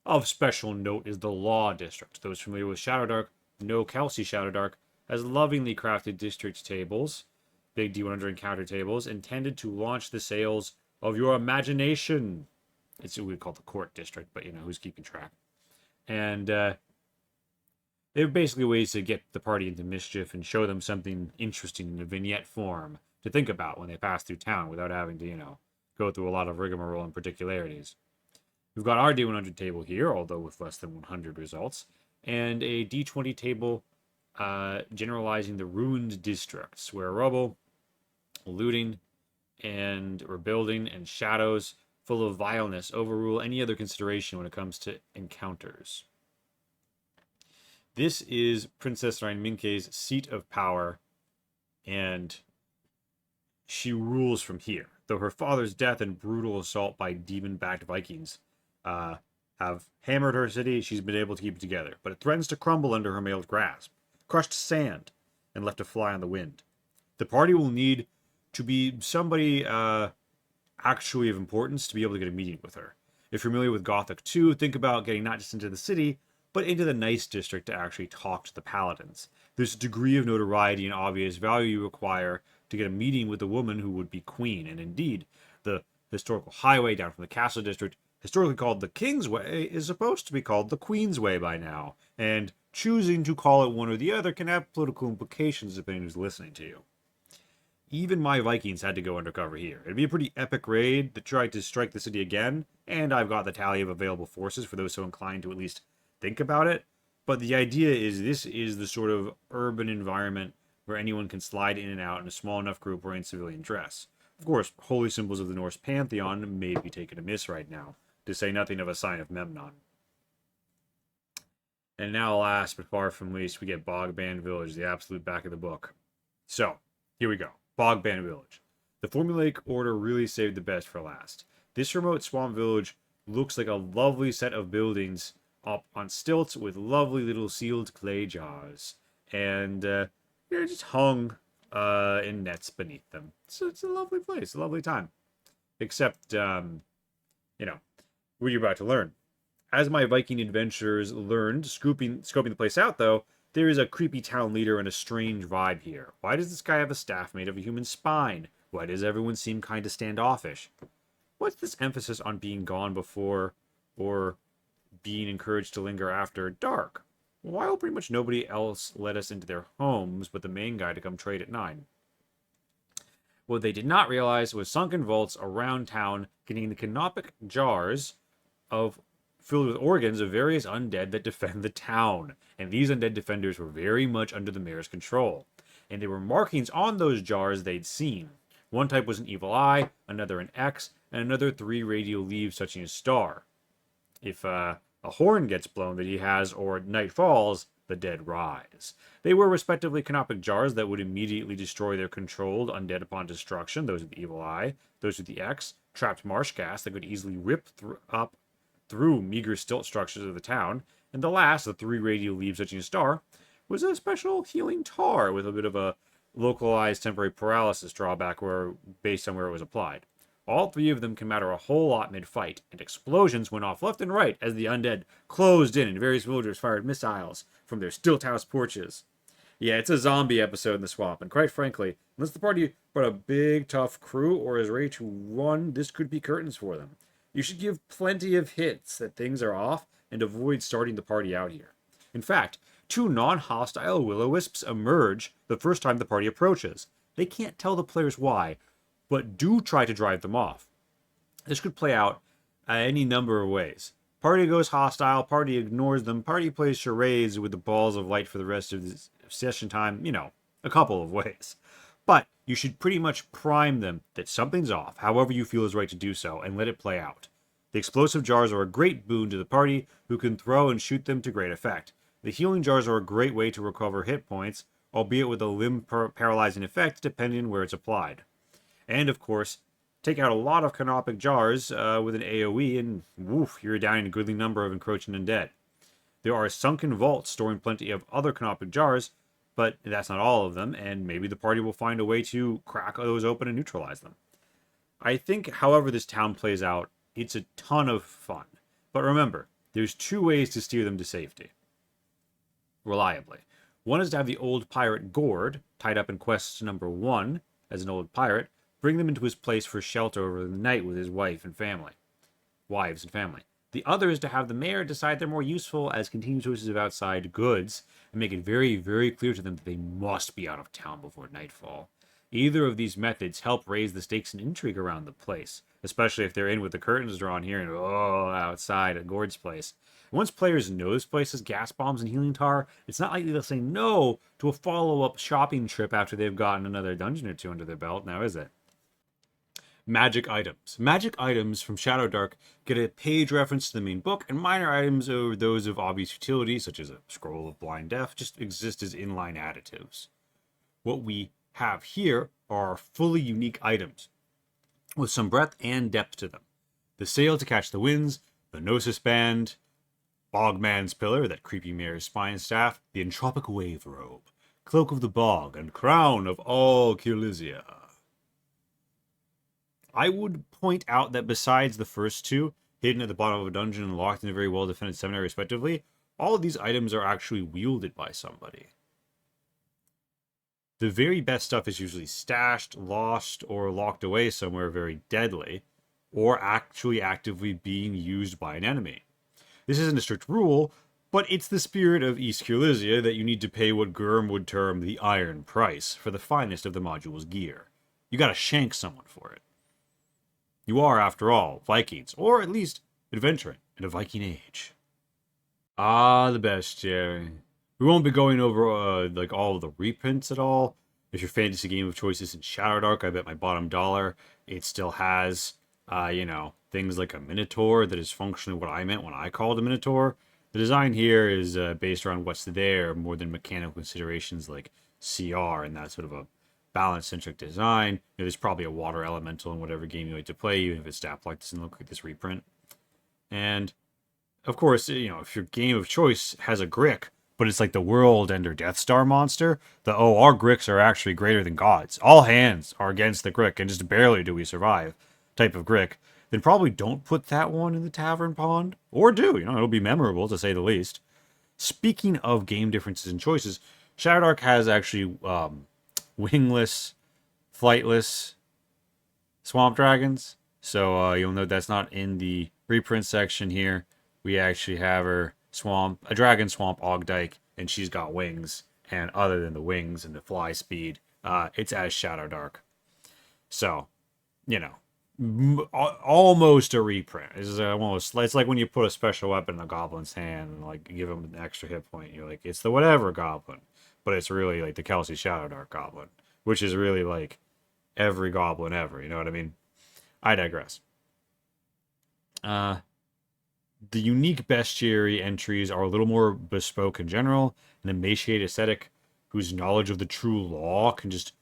Of special note is the Law District. Those familiar with Shadowdark know Kelsey Shadowdark has lovingly crafted district tables, big D100 encounter tables, intended to launch the sails of your imagination. It's what we call the court district, but who's keeping track. And they're basically ways to get the party into mischief and show them something interesting in a vignette form to think about when they pass through town without having to, go through a lot of rigmarole and particularities. We've got our D100 table here, although with less than 100 results, and a D20 table generalizing the ruined districts, where rubble, looting, and rebuilding, and shadows full of vileness overrule any other consideration when it comes to encounters. This is Princess Reinminke's seat of power, and she rules from here. Though her father's death and brutal assault by demon-backed Vikings have hammered her city, she's been able to keep it together. But it threatens to crumble under her mailed grasp, crushed sand, and left to fly on the wind. The party will need to be somebody actually of importance to be able to get a meeting with her. If you're familiar with Gothic 2, think about getting not just into the city, but into the nice district to actually talk to the paladins. There's a degree of notoriety and obvious value you require to get a meeting with the woman who would be queen, and indeed, the historical highway down from the castle district, historically called the King's Way, is supposed to be called the Queen's Way by now, and choosing to call it one or the other can have political implications depending who's listening to you. Even my Vikings had to go undercover here. It'd be a pretty epic raid that tried to strike the city again, and I've got the tally of available forces for those so inclined to at least think about it. But the idea is this is the sort of urban environment where anyone can slide in and out in a small enough group wearing civilian dress. Of course, holy symbols of the Norse pantheon may be taken amiss right now, to say nothing of a sign of Memnon. And now, last but far from least, we get Bogband Village, the absolute back of the book. So, here we go. Bogband Village. The formulaic order really saved the best for last. This remote swamp village looks like a lovely set of buildings up on stilts with lovely little sealed clay jars. And they're just hung in nets beneath them. So it's a lovely place, a lovely time. Except, what you're about to learn. As my Viking adventurers learned, scoping the place out, though, there is a creepy town leader and a strange vibe here. Why does this guy have a staff made of a human spine? Why does everyone seem kind of standoffish? What's this emphasis on being gone before or being encouraged to linger after dark? Why will pretty much nobody else let us into their homes but the main guy to come trade at 9? What they did not realize was sunken vaults around town containing the canopic jars filled with organs of various undead that defend the town. And these undead defenders were very much under the mayor's control. And there were markings on those jars they'd seen. One type was an evil eye, another an X, and another 3 radial leaves touching a star. If a horn gets blown that he has, or night falls, the dead rise. They were respectively canopic jars that would immediately destroy their controlled undead upon destruction. Those with the evil eye. Those with the X, trapped marsh gas that could easily rip up through meager stilt structures of the town. And the last, the 3 radial leaves touching a star, was a special healing tar with a bit of a localized temporary paralysis drawback based on where it was applied. All 3 of them can matter a whole lot mid-fight, and explosions went off left and right as the undead closed in and various villagers fired missiles from their stilt house porches. Yeah, it's a zombie episode in the swamp, and quite frankly, unless the party brought a big tough crew or is ready to run, this could be curtains for them. You should give plenty of hits that things are off and avoid starting the party out here. In fact, 2 non-hostile will-o-wisps emerge the first time the party approaches. They can't tell the players why, but do try to drive them off. This could play out any number of ways. Party goes hostile, party ignores them, party plays charades with the balls of light for the rest of the session time, a couple of ways. But you should pretty much prime them that something's off, however you feel is right to do so, and let it play out. The explosive jars are a great boon to the party, who can throw and shoot them to great effect. The healing jars are a great way to recover hit points, albeit with a limb paralyzing effect depending on where it's applied. And of course, take out a lot of canopic jars with an AoE and woof, you're down a goodly number of encroaching undead. There are sunken vaults storing plenty of other canopic jars, but that's not all of them, and maybe the party will find a way to crack those open and neutralize them. I think, however this town plays out, it's a ton of fun. But remember, there's 2 ways to steer them to safety. Reliably. One is to have the old pirate Gord, tied up in quest number 1 as an old pirate, bring them into his place for shelter over the night with his wives and family. The other is to have the mayor decide they're more useful as continued sources of outside goods and make it very, very clear to them that they must be out of town before nightfall. Either of these methods help raise the stakes and intrigue around the place, especially if they're in with the curtains drawn here and outside at Gord's place. Once players know this place has gas bombs and healing tar, it's not likely they'll say no to a follow-up shopping trip after they've gotten another dungeon or 2 under their belt, now is it? Magic items. Magic items from Shadowdark get a page reference to the main book, and minor items or those of obvious utility, such as a scroll of blind death, just exist as inline additives. What we have here are fully unique items, with some breadth and depth to them. The sail to catch the winds, the Gnosis band, Bogman's pillar, that creepy mayor's spine staff, the entropic wave robe, cloak of the bog, and crown of all Kyrlizia. I would point out that besides the first 2, hidden at the bottom of a dungeon and locked in a very well-defended seminary respectively, all of these items are actually wielded by somebody. The very best stuff is usually stashed, lost, or locked away somewhere very deadly, or actually actively being used by an enemy. This isn't a strict rule, but it's the spirit of East Kyrlizia that you need to pay what Gurm would term the iron price for the finest of the module's gear. You gotta shank someone for it. You are, after all, Vikings, or at least adventuring in a Viking age. Ah, the bestiary. We won't be going over like all of the reprints at all. If your fantasy game of choice isn't Shadowdark, I bet my bottom dollar it still has, things like a Minotaur that is functionally what I meant when I called a Minotaur. The design here is based around what's there more than mechanical considerations like CR and that sort of a balance-centric design. There's probably a water elemental in whatever game you like to play, even if its stat block doesn't look like this reprint. And, of course, if your game of choice has a Grick, but it's like the World Ender Death Star monster, our Gricks are actually greater than gods. All hands are against the Grick, and just barely do we survive type of Grick, then probably don't put that one in the Tavern Pond. Or do, it'll be memorable, to say the least. Speaking of game differences and choices, Shadowdark has actually wingless, flightless swamp dragons. So you'll note that's not in the reprint section here. We actually have her a dragon swamp Ogdyke, and she's got wings. And other than the wings and the fly speed, it's as Shadowdark. So, almost a reprint. It's like when you put a special weapon in a goblin's hand and like give him an extra hit point. You're like, it's the whatever goblin, but it's really like the Kelsey Shadowdark goblin, which is really like every goblin ever. You know what I mean? I digress. The unique bestiary entries are a little more bespoke in general. An emaciated ascetic whose knowledge of the true law can just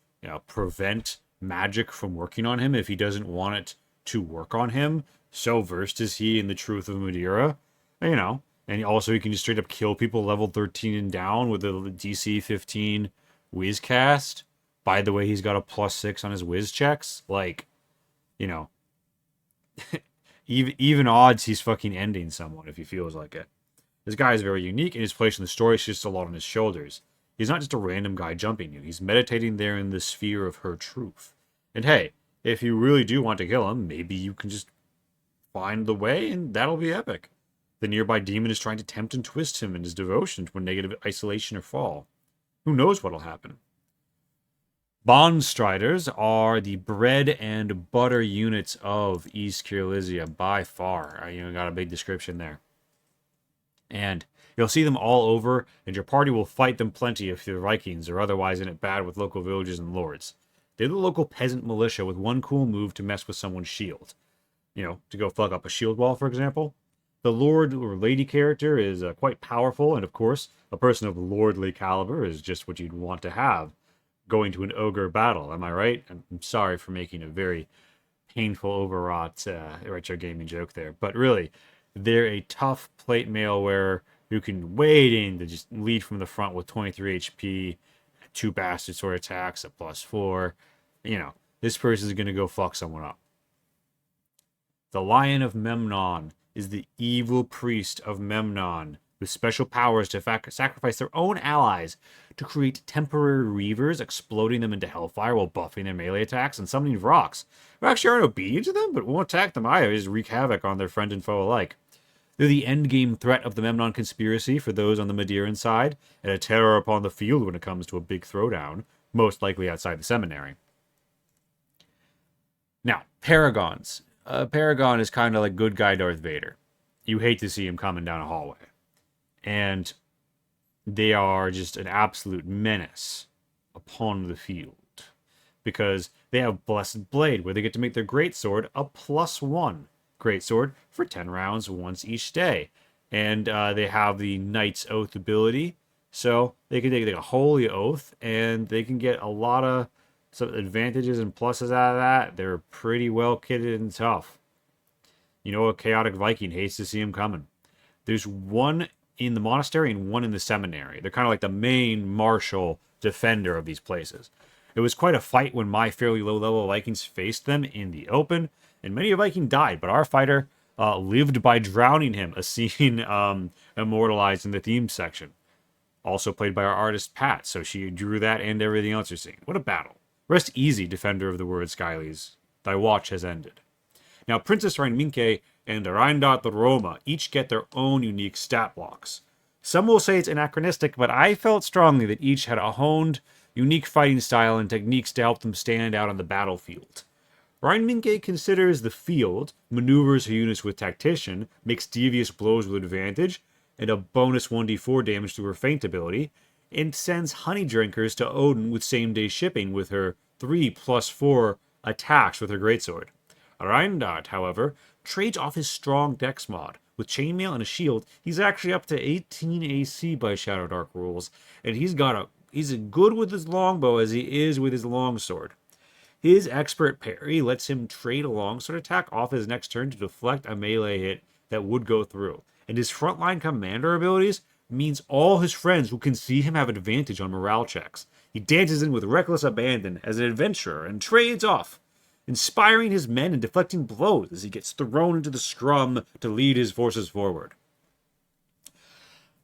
prevent magic from working on him if he doesn't want it to work on him. So versed is he in the truth of Madeira, and also he can just straight up kill people level 13 and down with a DC 15 whiz cast. By the way, he's got a +6 on his whiz checks. Like, even odds he's fucking ending someone if he feels like it. This guy is very unique, and his place in the story is just a lot on his shoulders. He's not just a random guy jumping you. He's meditating there in the sphere of her truth. And hey, if you really do want to kill him, maybe you can just find the way, and that'll be epic. The nearby demon is trying to tempt and twist him in his devotion to a negative isolation or fall. Who knows what'll happen? Bond Striders are the bread and butter units of East Kyrlizia by far. Got a big description there. And you'll see them all over, and your party will fight them plenty if they're Vikings or otherwise in it bad with local villages and lords. They're the local peasant militia with one cool move to mess with someone's shield. To go fuck up a shield wall, for example. The lord or lady character is quite powerful, and of course, a person of lordly caliber is just what you'd want to have going to an ogre battle. Am I right? I'm sorry for making a very painful, overwrought retro gaming joke there, but really, they're a tough plate mail wearer who can wade in to just lead from the front with 23 HP, 2 bastard sword attacks, a +4. This person's going to go fuck someone up. The Lion of Memnon is the evil priest of Memnon with special powers to sacrifice their own allies to create temporary reavers, exploding them into hellfire while buffing their melee attacks and summoning rocks, who actually aren't obedient to them, but won't attack them either, just wreak havoc on their friend and foe alike. They're the endgame threat of the Memnon conspiracy for those on the Madeiran side, and a terror upon the field when it comes to a big throwdown, most likely outside the seminary. Now, Paragons. Paragon is kind of like good guy Darth Vader. You hate to see him coming down a hallway. And they are just an absolute menace upon the field. Because they have Blessed Blade, where they get to make their greatsword a +1 greatsword for 10 rounds once each day. And they have the Knight's Oath ability, so they can take a Holy Oath, and they can get a lot of some advantages and pluses out of that. They're pretty well kitted and tough. A chaotic Viking hates to see him coming. There's one in the monastery and one in the seminary. They're kind of like the main martial defender of these places. It was quite a fight when my fairly low-level Vikings faced them in the open, and many a Viking died, but our fighter lived by drowning him, a scene immortalized in the theme section. Also played by our artist Pat, so she drew that and everything else you're seeing. What a battle. Rest easy, defender of the word Skylys. Thy watch has ended. Now, Princess Reinminke and Reindot the Roma each get their own unique stat blocks. Some will say it's anachronistic, but I felt strongly that each had a honed, unique fighting style and techniques to help them stand out on the battlefield. Reinminke considers the field, maneuvers her units with tactician, makes devious blows with advantage, and a bonus 1d4 damage to her feint ability, and sends honey drinkers to Odin with same-day shipping with her 3+4 attacks with her greatsword. Reindot, however, trades off his strong dex mod. With chainmail and a shield, he's actually up to 18 AC by Shadowdark rules, and he's as good with his longbow as he is with his longsword. His expert parry lets him trade a longsword attack off his next turn to deflect a melee hit that would go through. And his frontline commander abilities means all his friends who can see him have advantage on morale checks. He dances in with reckless abandon as an adventurer and trades off, inspiring his men and deflecting blows as he gets thrown into the scrum to lead his forces forward.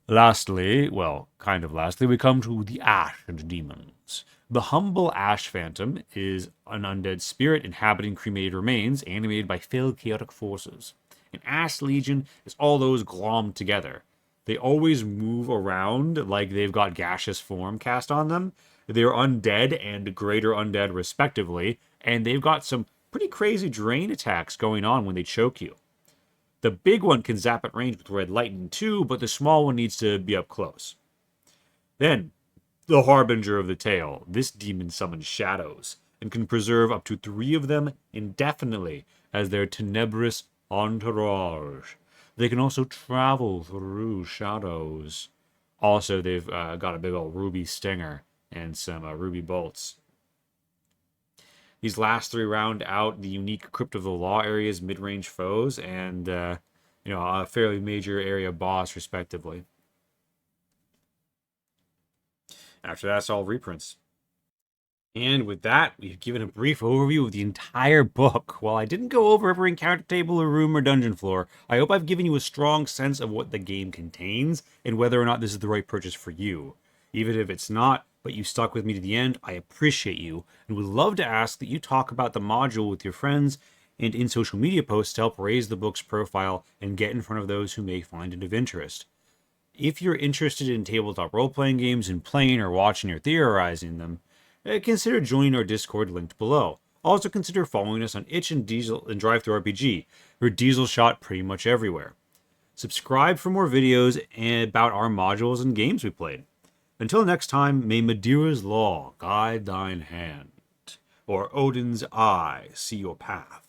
Lastly, we come to the Ash and Demons. The humble Ash Phantom is an undead spirit inhabiting cremated remains animated by fell chaotic forces. An Ash Legion is all those glommed together. They always move around like they've got gaseous form cast on them. They're undead and greater undead respectively, and they've got some pretty crazy drain attacks going on when they choke you. The big one can zap at range with Red Lightning too, but the small one needs to be up close. Then, the Harbinger of the Tale. This demon summons shadows and can preserve up to 3 of them indefinitely as their tenebrous entourage. They can also travel through shadows. Also, they've got a big old ruby stinger and some ruby bolts. These last 3 round out the unique Crypt of the Law area's mid-range foes and a fairly major area boss, respectively. After that, it's all reprints. And with that, we've given a brief overview of the entire book. While I didn't go over every encounter table or room or dungeon floor, I hope I've given you a strong sense of what the game contains and whether or not this is the right purchase for you. Even if it's not, but you stuck with me to the end, I appreciate you and would love to ask that you talk about the module with your friends and in social media posts to help raise the book's profile and get in front of those who may find it of interest. If you're interested in tabletop role-playing games and playing or watching or theorizing them, consider joining our Discord linked below. Also consider following us on Itch and Diesel and DriveThruRPG. We're Diesel shot pretty much everywhere. Subscribe for more videos about our modules and games we played. Until next time, may Madeira's law guide thine hand, or Odin's eye see your path.